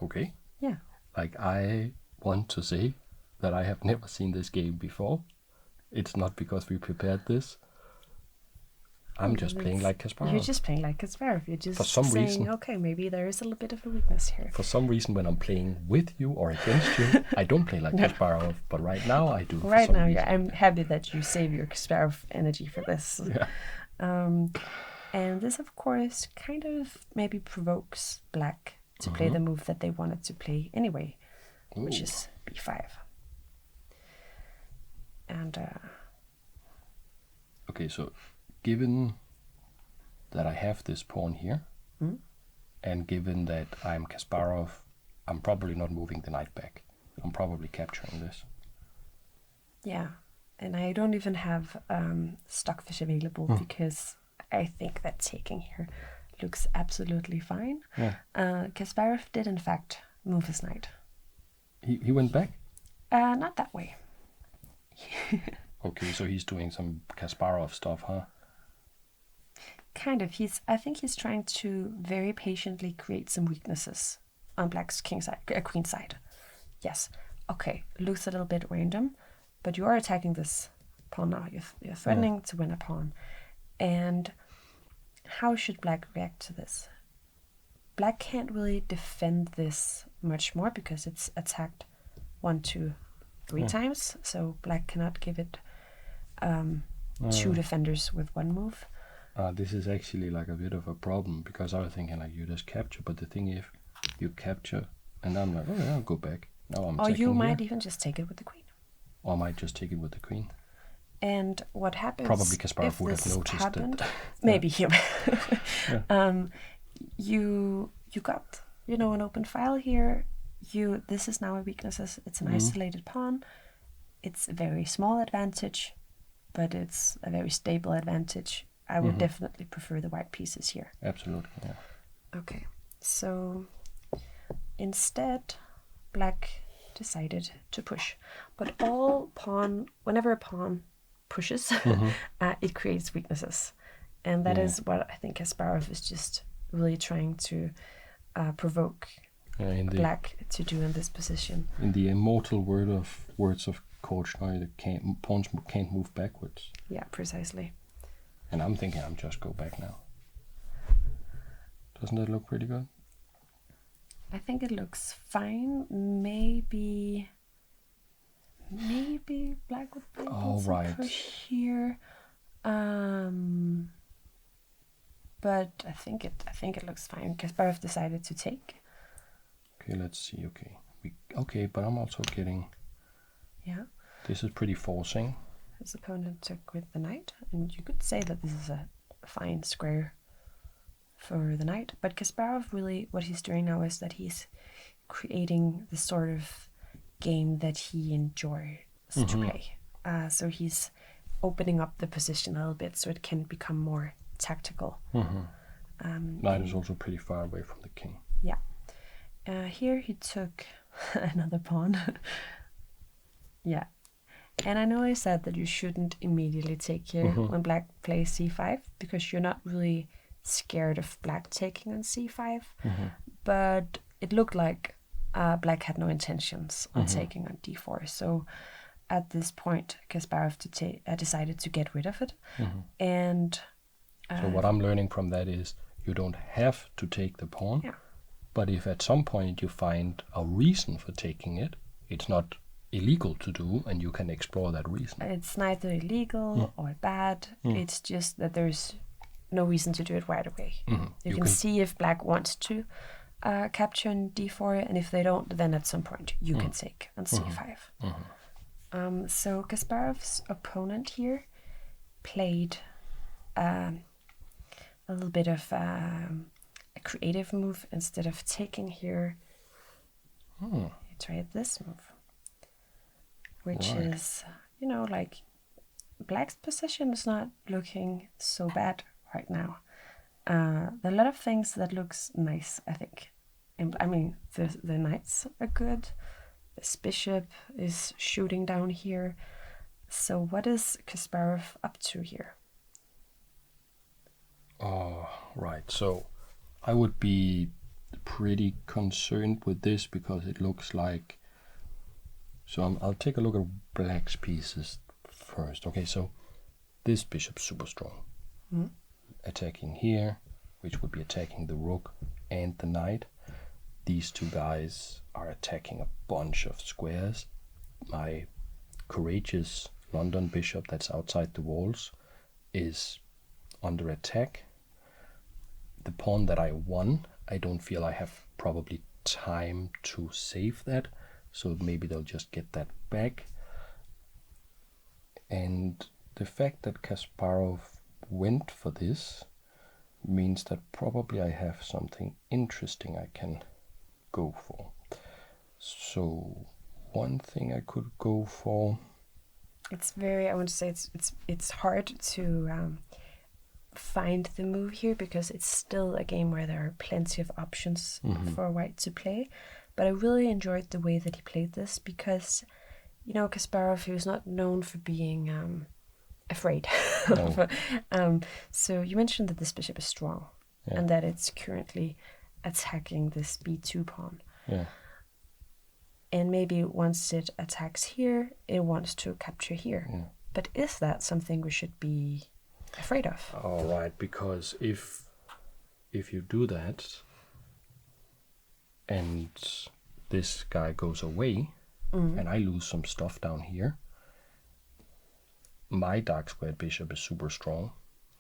Okay. Yeah. Like, I want to say that I have never seen this game before. It's not because we prepared this. I'm just playing like Kasparov. You're just playing like Kasparov. You're just for some saying, reason, okay, maybe there is a little bit of a weakness here. For some reason, when I'm playing with you or against you, I don't play like Kasparov. But right now, I do. Right now, I'm happy that you save your Kasparov energy for this. Yeah. And this, of course, kind of maybe provokes black to play the move that they wanted to play anyway, which is b5. And okay, so given that I have this pawn here, and given that I'm Kasparov, I'm probably not moving the knight back. I'm probably capturing this. Yeah, and I don't even have stockfish available because I think that taking here looks absolutely fine. Yeah. Kasparov did in fact move his knight. He went back? Not that way. Okay, so he's doing some Kasparov stuff, huh? Kind of. I think he's trying to very patiently create some weaknesses on black's queen side. Yes. Okay, looks a little bit random, but you are attacking this pawn now. You're threatening to win a pawn. And how should black react to this? Black can't really defend this much more because it's attacked 1, 2, 3 times. So black cannot give it 2 defenders with 1 move. This is actually like a bit of a problem, because I was thinking like you just capture, but the thing is, you capture, and I'm like, oh yeah, I'll go back. Now I'm or you might here. even just take it with the queen. Or I might just take it with the queen. And what happens? Probably Kasparov would have noticed it. Maybe him. You got an open file here. This is now a weakness. It's an isolated pawn. It's a very small advantage, but it's a very stable advantage. I would definitely prefer the white pieces here. Absolutely, yeah. Okay, so instead, black decided to push. But whenever a pawn pushes, it creates weaknesses. And that is what I think Kasparov is just really trying to provoke black to do in this position. In the immortal words of Korchnoi, the pawns can't move backwards. Yeah, precisely. And I'm thinking I'm just go back now. Doesn't that look pretty good? I think it looks fine. Maybe black would be able to push here. But I think it looks fine. Kasparov decided to take. Okay, let's see. Okay, but I'm also getting. Yeah. This is pretty forcing. His opponent took with the knight, and you could say that this is a fine square for the knight. But Kasparov really, what he's doing now is that he's creating the sort of game that he enjoys to play. So he's opening up the position a little bit so it can become more tactical. Knight is also pretty far away from the king. Yeah. Here he took another pawn. Yeah. And I know I said that you shouldn't immediately take here when black plays c5 because you're not really scared of black taking on c5. But it looked like black had no intentions on taking on d4. So at this point, Kasparov decided to get rid of it. And so what I'm learning from that is you don't have to take the pawn. Yeah. But if at some point you find a reason for taking it, it's not illegal to do, and you can explore that reason. It's neither illegal or bad. It's just that there's no reason to do it right away. You can see if black wants to capture on d4, and if they don't, then at some point you can take on c5. So Kasparov's opponent here played a little bit of a creative move. Instead of taking here, he tried this move, which is, like black's position is not looking so bad right now. There are a lot of things that looks nice, I think. And, I mean, the knights are good. This bishop is shooting down here. So what is Kasparov up to here? Oh, right. So I would be pretty concerned with this because it looks like... So I'll take a look at black's pieces first. Okay, so this bishop's super strong. Attacking here, which would be attacking the rook and the knight. These two guys are attacking a bunch of squares. My courageous London bishop that's outside the walls is under attack. The pawn that I won, I don't feel I have probably time to save that, so maybe they'll just get that back. And the fact that Kasparov went for this means that probably I have something interesting I can go for. So one thing I could go for... It's very, I want to say it's hard to find the move here because it's still a game where there are plenty of options for white to play. But I really enjoyed the way that he played this because, Kasparov, he was not known for being afraid. No. So you mentioned that this bishop is strong and that it's currently attacking this b2 pawn. Yeah. And maybe once it attacks here, it wants to capture here. Yeah. But is that something we should be afraid of? All right, because if you do that and this guy goes away and I lose some stuff down here, my dark squared bishop is super strong,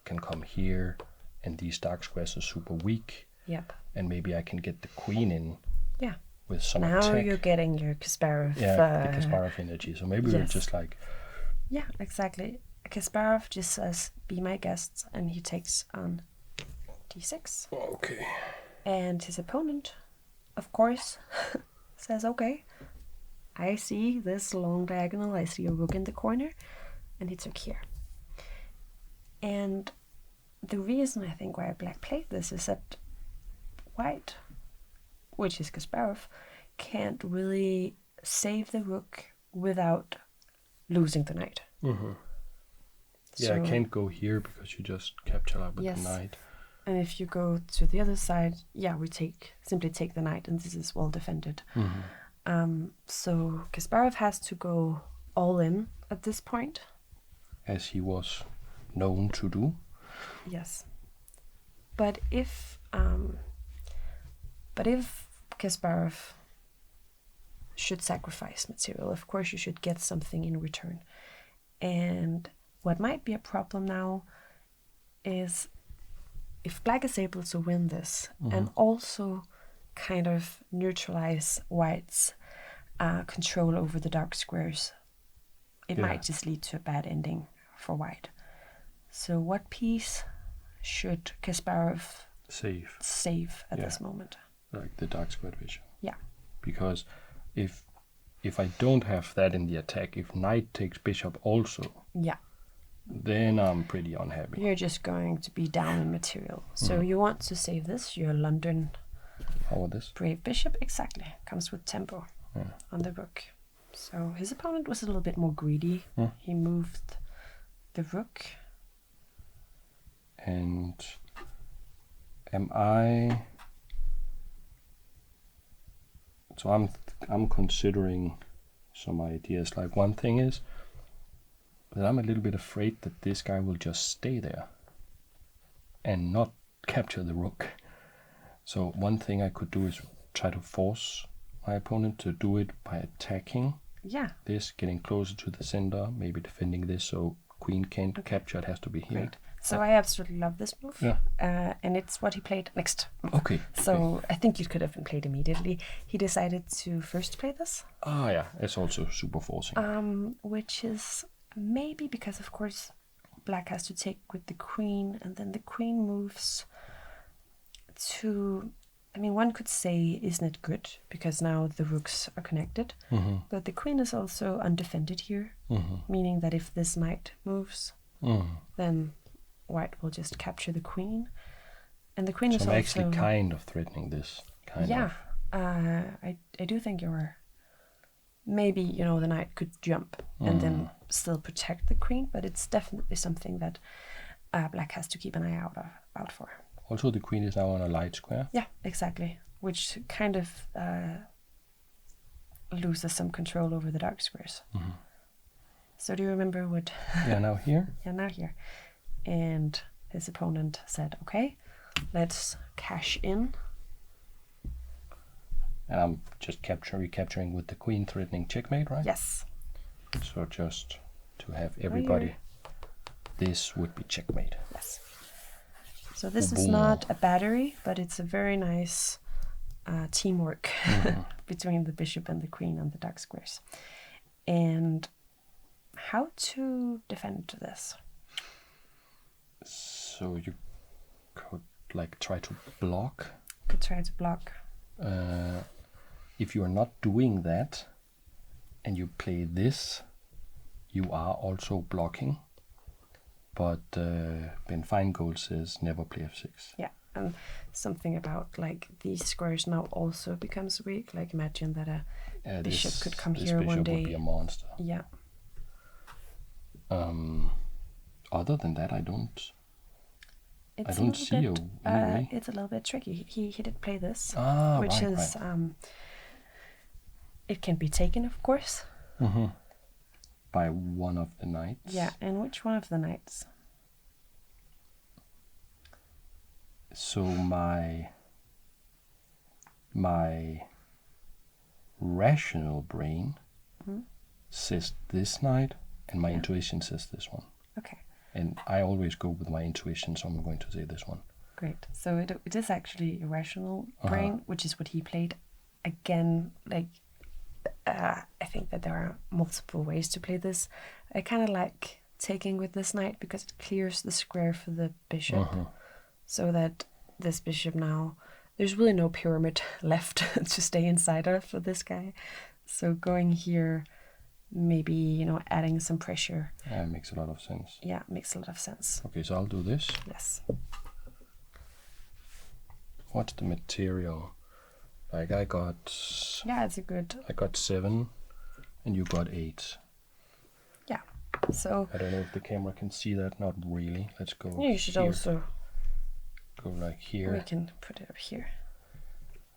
can come here, and these dark squares are super weak. Yep. And maybe I can get the queen in. Yeah. With some now attack. You're getting your Kasparov. Yeah, the Kasparov energy. So maybe we're just like... Yeah, exactly. Kasparov just says, be my guest, and he takes on d6. Okay. And his opponent, of course, says, okay, I see this long diagonal, I see a rook in the corner, and he took here. And the reason I think why black played this is that white, which is Kasparov, can't really save the rook without losing the knight. Mm-hmm. Yeah, I can't go here because you just capture up with the knight. And if you go to the other side, we simply take the knight, and this is well defended. Mm-hmm. So Kasparov has to go all in at this point, as he was known to do. Yes, but if Kasparov should sacrifice material, of course you should get something in return. And what might be a problem now is if black is able to win this and also kind of neutralize white's control over the dark squares, it might just lead to a bad ending for white. So what piece should Kasparov save at this moment? Like the dark square division. Yeah. Because if I don't have that in the attack, if knight takes bishop also, then I'm pretty unhappy. You're just going to be down in material. So you want to save this. Your London brave bishop, exactly, comes with tempo on the rook. So his opponent was a little bit more greedy. He moved the rook. And so I'm considering some ideas. Like, one thing is that I'm a little bit afraid that this guy will just stay there and not capture the rook. So one thing I could do is try to force my opponent to do it by attacking this, getting closer to the center, maybe defending this so queen can't capture, it has to be here. Great. So I absolutely love this move, and it's what he played next. Okay. So I think it could have been played immediately. He decided to first play this. It's also super forcing. Which is maybe because, of course, black has to take with the queen, and then the queen moves to... I mean, one could say, isn't it good? Because now the rooks are connected. But the queen is also undefended here, meaning that if this knight moves, then white will just capture the queen. And the queen is also... I'm actually kind of threatening this. I do think you're... Maybe, the knight could jump and then still protect the queen, but it's definitely something that black has to keep an eye out for. Also, the queen is now on a light square. Yeah, exactly. Which kind of loses some control over the dark squares. So do you remember what... now here? Now here. And his opponent said, okay, let's cash in. And I'm just recapturing with the queen, threatening checkmate, right? Yes. So just to have everybody, this would be checkmate. Yes. So this is not a battery, but it's a very nice teamwork between the bishop and the queen on the dark squares. And how to defend this? So you could try to block. Could try to block. If you are not doing that and you play this, you are also blocking. But Ben Feingold says never play f6. Yeah, and something about these squares now also becomes weak. Imagine that a bishop could come here one day. This bishop would be a monster. Yeah. Other than that, I don't see any way. It's a little bit tricky. He did play this, which is it can be taken, of course. By one of the knights. Yeah, and which one of the knights? So my rational brain says this knight, and my intuition says this one. Okay. And I always go with my intuition, so I'm going to say this one. Great. So it is actually a rational brain, which is what he played. Again, I think that there are multiple ways to play this. I kind of like taking with this knight because it clears the square for the bishop. So that this bishop now, there's really no pyramid left to stay inside of for this guy. So going here maybe, you know, adding some pressure. Yeah, it makes a lot of sense. Yeah, makes a lot of sense. Okay, so I'll do this. Yes. What's the material? Like I got... Yeah, it's a good... I got 7 and you got 8. Yeah, so... I don't know if the camera can see that. Not really. Let's go You should here. also... Go like here. We can put it up here.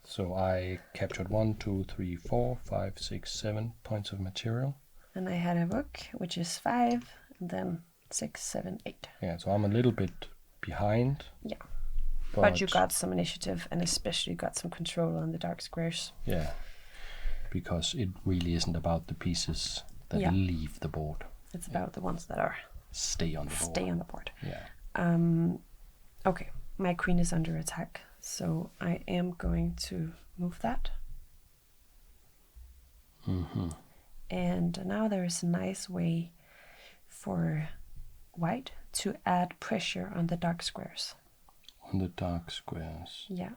So I captured 1, 2, 3, 4, 5, 6, 7 points of material. And I had a book, which is 5, and then 6, 7, 8. Yeah, so I'm a little bit behind. Yeah. But you got some initiative, and especially got some control on the dark squares. Yeah, because it really isn't about the pieces that leave the board. It's about the ones that are stay on the board. Stay on the board. Yeah. Okay, my queen is under attack, so I am going to move that. And now there is a nice way for white to add pressure on the dark squares. On the dark squares. Yeah.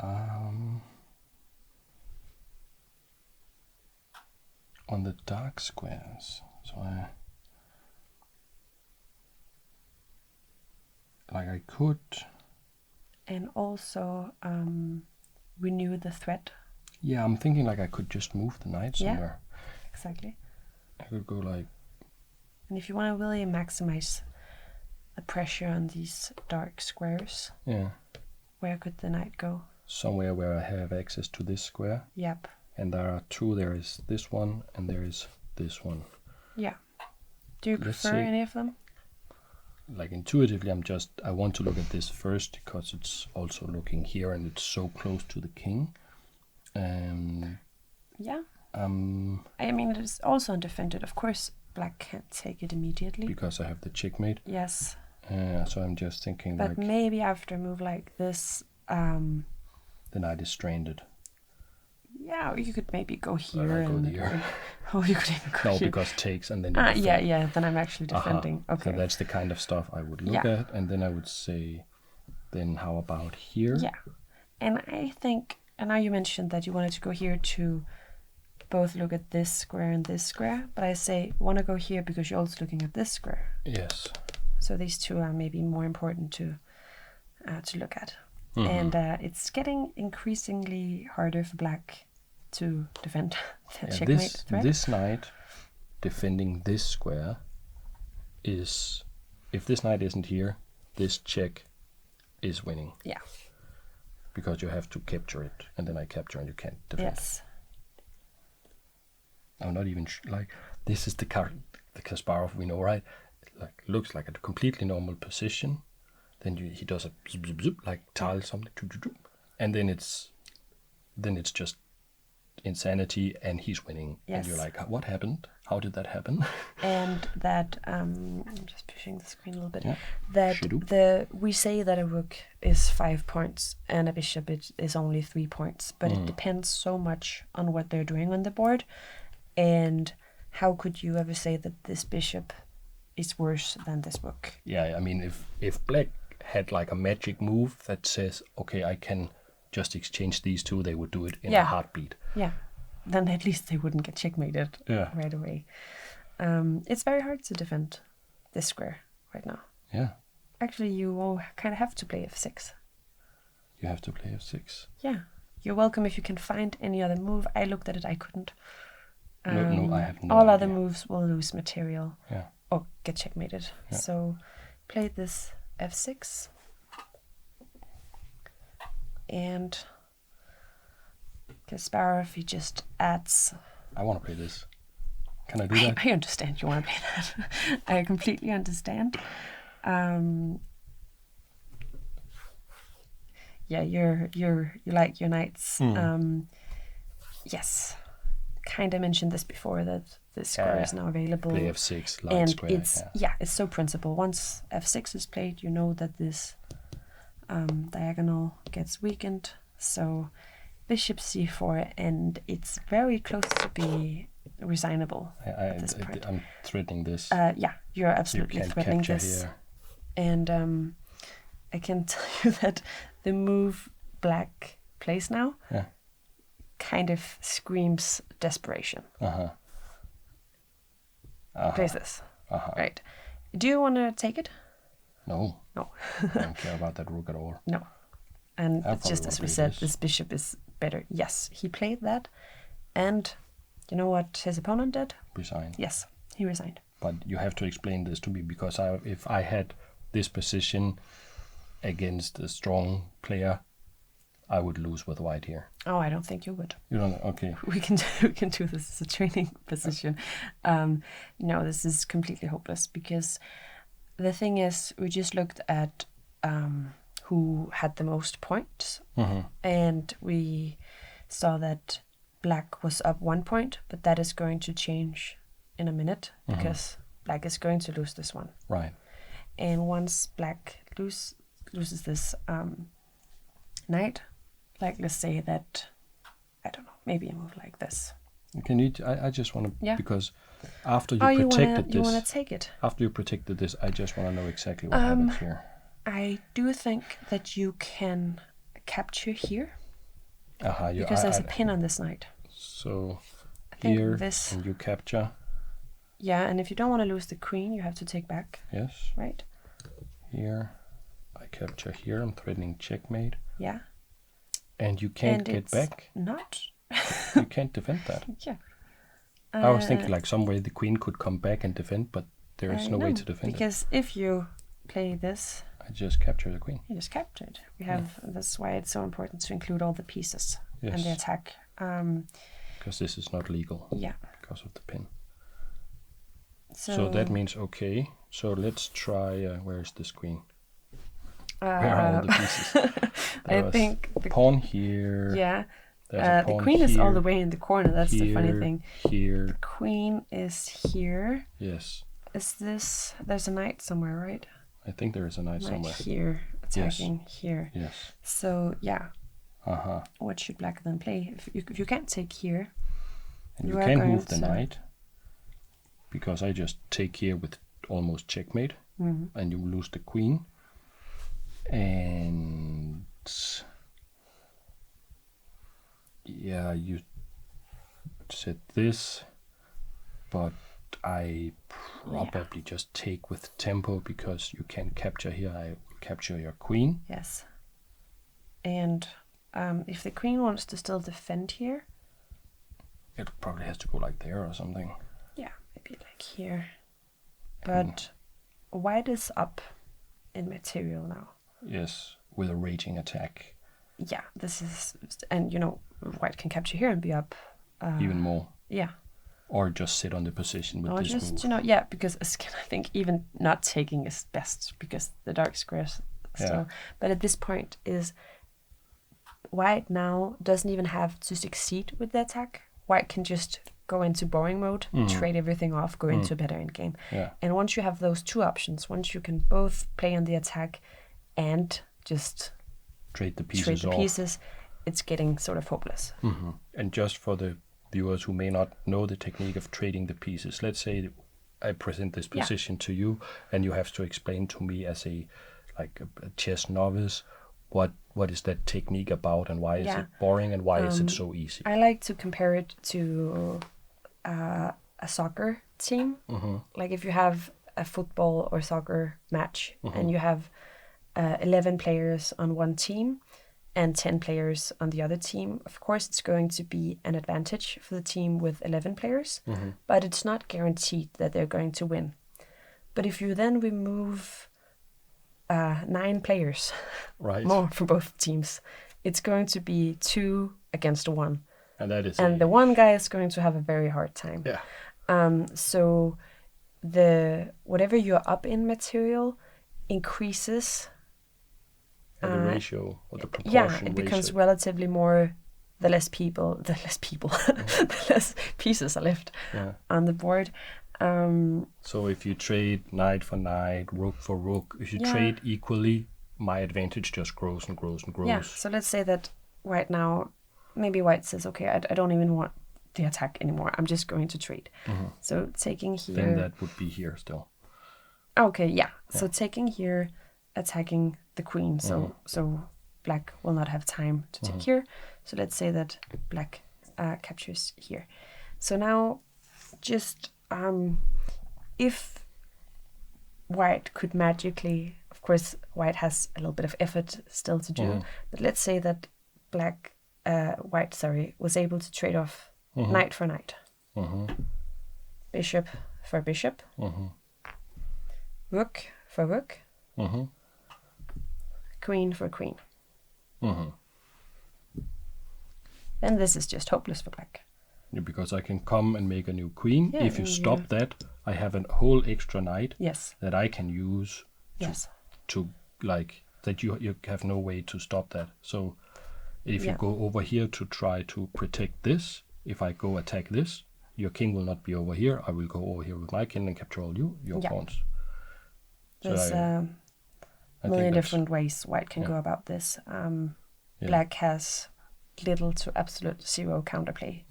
On the dark squares. So I could. And also renew the threat. Yeah, I'm thinking like I could just move the knight somewhere. Yeah, exactly. I could go like... And if you want to really maximize the pressure on these dark squares, where could the knight go? Somewhere where I have access to this square. Yep. And there are 2. There is this one and there is this one. Yeah. Do you prefer any of them? Like intuitively, I want to look at this first because it's also looking here and it's so close to the king. Yeah. I mean, it is also undefended. Of course, black can't take it immediately. Because I have the checkmate. Yes. So I'm just thinking but maybe after a move like this... the knight is stranded. Yeah, or you could maybe go here. Go here. Or you could even go here. No, because takes and then... yeah, then I'm actually defending. Okay. So that's the kind of stuff I would look at. And then I would say, then how about here? Yeah. And I think, and now you mentioned that you wanted to go here to both look at this square and this square. But I say, want to go here because you're also looking at this square. Yes. So these 2 are maybe more important to look at. And it's getting increasingly harder for black to defend the checkmate threat. This knight defending this square is... If this knight isn't here, this check is winning. Yeah. Because you have to capture it, and then I capture and you can't defend. Yes. I'm not even like... This is the Kasparov we know, right? Like looks like a completely normal position. Then he does a zip, zip, zip, like tile something, and then it's just insanity, and he's winning. Yes. And you're like, what happened? How did that happen? And that I'm just pushing the screen a little bit. Yeah. That we say that a rook is 5 points and a bishop is only 3 points, but it depends so much on what they're doing on the board, and how could you ever say that this bishop is worse than this rook? Yeah, I mean, if black had like a magic move that says, okay, I can just exchange these 2, they would do it in a heartbeat. Yeah, then at least they wouldn't get checkmated right away. It's very hard to defend this square right now. Yeah. Actually, you kind of have to play f6. You have to play f6. Yeah. You're welcome if you can find any other move. I looked at it, I couldn't. No, I have no All idea. other moves will lose material. Yeah. Or get checkmated. Yeah. So play this f6. And Kasparov, he just adds... I want to play this. Can I do that? I understand you want to play that. I completely understand. Yeah, you like your knights. Yes, kind of mentioned this before that this square is now available. Play f6, light and square. It's it's so principle. Once f6 is played, you know that this diagonal gets weakened. So bishop c4, and it's very close to be resignable at this point. I'm threatening this. Yeah, you're absolutely threatening this. Here. And I can tell you that the move black plays now kind of screams desperation. Plays this. Right. Do you want to take it? No. No. I don't care about that rook at all. No. And I probably just wanna as we play said, this. this bishop is better. Yes, he played that. And you know what his opponent did? Resign. Yes, he resigned. But you have to explain this to me, because if I had this position against a strong player, I would lose with white here. Oh, I don't think you would. You don't? Okay. We can do this as a training position. No, this is completely hopeless, because the thing is, we just looked at who had the most points, and we saw that black was up 1 point, but that is going to change in a minute, because black is going to lose this one. Right. And once black loses this knight, like let's say that, I don't know, maybe a move like this. Can you? I just want to, because after you protected this, you want to take it. After you protected this, I just want to know exactly what happens here. I do think that you can capture here, Because there's a pin on this knight. So I think here, this. and you capture. Yeah, and if you don't want to lose the queen, you have to take back. Yes. Right. Here, I capture here. I'm threatening checkmate. Yeah. And you can't get back. Not. You can't defend that. Yeah. I was thinking like some way the queen could come back and defend, but there is no way to defend because if you play this, I just capture the queen. You just capture it. We have that's why it's so important to include all the pieces Yes. and the attack. Because this is not legal. Yeah. Because of the pin. So, So that means okay. So let's try. Where is this queen? Where are all the pieces? I think a pawn here. Yeah. There's a pawn the queen here, is all the way in the corner. That's here, the funny thing. Here. The queen is here. Yes. Is this? There's a knight somewhere, right? I think there is a knight somewhere. Here, attacking here. Yes. So yeah. Uh-huh. What should black then play? If you can't take here, and you can't move the knight, because I just take here with almost checkmate, and you lose the queen. And yeah, you said this, but I probably just take with tempo, because you can capture here. I capture your queen. Yes. And if the queen wants to still defend here, it probably has to go like there or something. Yeah, maybe like here. But white is up in material now. Yes, with a raging attack. Yeah, this is, and you know, white can capture here and be up. Even more. Yeah. Or just sit on the position with this just, move. you know, yeah, because I think even not taking is best, because the dark squares still. Yeah. But at this point is white now doesn't even have to succeed with the attack. White can just go into boring mode, trade everything off, go into a better endgame. Yeah. And once you have those two options, once you can both play on the attack and just trade the pieces, it's getting sort of hopeless. And just for the viewers who may not know the technique of trading the pieces, let's say I present this position to you, and you have to explain to me as a chess novice what is that technique about, and why is it boring, and why is it so easy. I like to compare it to a soccer team. Like if you have a football or soccer match, and you have 11 players on one team and 10 players on the other team, of course it's going to be an advantage for the team with 11 players, but it's not guaranteed that they're going to win. But if you then remove 9 players more for both teams, it's going to be 2 against 1. And that is the one guy is going to have a very hard time. Yeah. So the whatever you're up in material increases. The ratio or the proportion. Yeah, it becomes relatively more. The less pieces are left on the board. So if you trade knight for knight, rook for rook, if you trade equally, my advantage just grows and grows and grows. Yeah. So let's say that right now, maybe white says, okay, I don't even want the attack anymore. I'm just going to trade. So taking here. Then that would be here still. Okay. Yeah. So taking here, attacking the queen. So black will not have time to take here. So let's say that black captures here. So now, just if white could magically, of course, white has a little bit of effort still to do, but let's say that white was able to trade off knight for knight, bishop for bishop, rook for rook, queen for queen. Then this is just hopeless for black. Yeah, because I can come and make a new queen. Yeah, if you stop that, I have a whole extra knight that I can use to like that you have no way to stop that. So if you go over here to try to protect this, if I go attack this, your king will not be over here. I will go over here with my king and capture all your pawns. There's a million different ways white can go about this. Black has little to absolute zero counterplay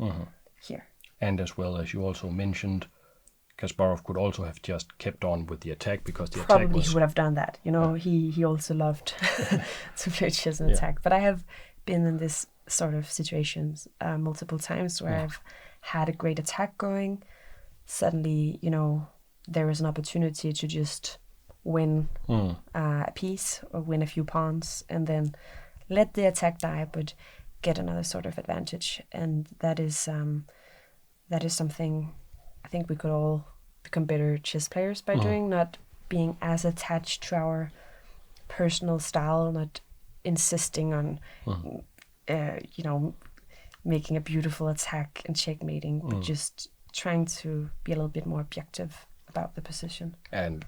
here. And as well, as you also mentioned, Kasparov could also have just kept on with the attack because the Probably attack was... he would have done that. You know, he also loved to play chess and attack. But I have been in this sort of situations multiple times where I've had a great attack going. Suddenly, you know, there is an opportunity to just win a piece or win a few pawns and then let the attack die, but get another sort of advantage. And that is something I think we could all become better chess players by doing, not being as attached to our personal style, not insisting on, you know, making a beautiful attack and checkmating, but just trying to be a little bit more objective about the position. And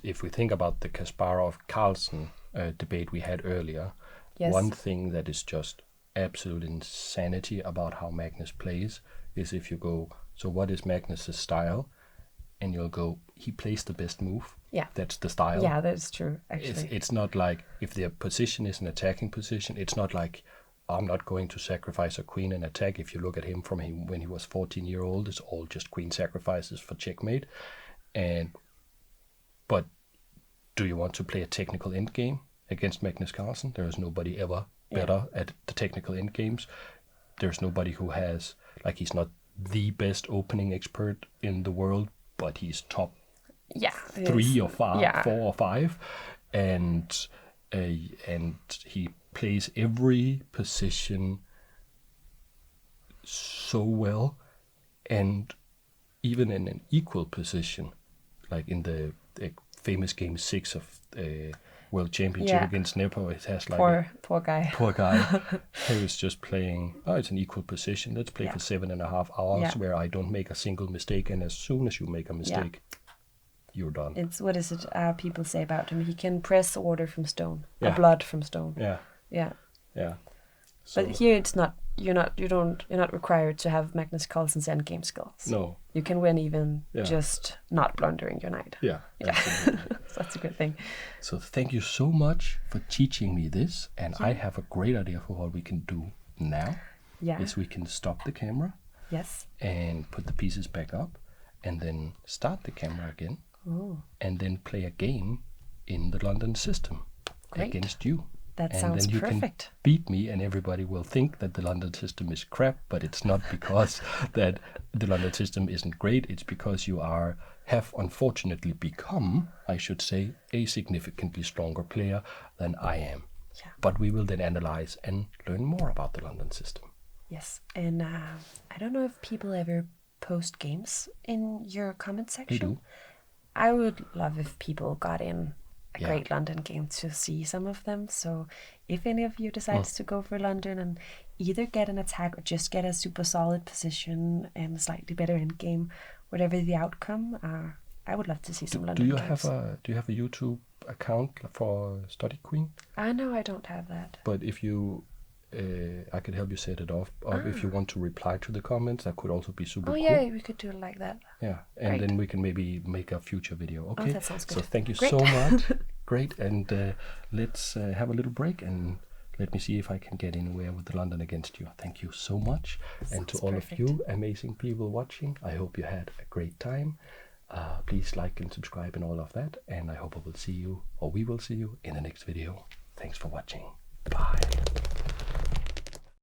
if we think about the Kasparov-Carlsen debate we had earlier, one thing that is just absolute insanity about how Magnus plays is if you go, so what is Magnus's style? And you'll go, he plays the best move. Yeah. That's the style. Yeah, that's true, actually. It's not like, if their position is an attacking position, it's not like, I'm not going to sacrifice a queen and attack. If you look at him from when he was 14-year-old, it's all just queen sacrifices for checkmate. But do you want to play a technical endgame against Magnus Carlsen? There is nobody ever better at the technical endgames. There's nobody who has, like, he's not the best opening expert in the world, but he's top 3 or 4 or 5, and he plays every position so well, and even in an equal position, like in the famous game 6 of World Championship against Nepo, it has like poor guy. He was just playing, it's an equal position, let's play for 7.5 hours where I don't make a single mistake, and as soon as you make a mistake, you're done. It's, what is it people say about him? He can press order from stone, or blood from stone. So, but here it's not. You're not required to have Magnus Carlsen's endgame skills. No. You can win even just not blundering your knight. So that's a good thing. So thank you so much for teaching me this, and I have a great idea for what we can do now. Is we can stop the camera. And put the pieces back up, and then start the camera again. And then play a game in the London system against you. That and sounds then you perfect. Can beat me, and everybody will think that the London system is crap, but it's not because that the London system isn't great. It's because you have unfortunately become, I should say, a significantly stronger player than I am. But we will then analyze and learn more about the London system. Yes, and I don't know if people ever post games in your comment section. They do. I would love if people got in a great London game to see some of them. So if any of you decides to go for London and either get an attack or just get a super solid position and a slightly better end game, whatever the outcome, I would love to see some London games. Do you have a YouTube account for StudyQueen? No, I don't have that. But if you I could help you set it off. Or if you want to reply to the comments, that could also be super cool. Yeah, we could do it like that. Yeah, and then we can maybe make a future video. Okay, that sounds good. So thank you so much. Great, and let's have a little break and let me see if I can get anywhere with the London against you. Thank you so much. And to all of you amazing people watching, I hope you had a great time. Please like and subscribe and all of that. And I hope I will see you, or we will see you, in the next video. Thanks for watching. Bye.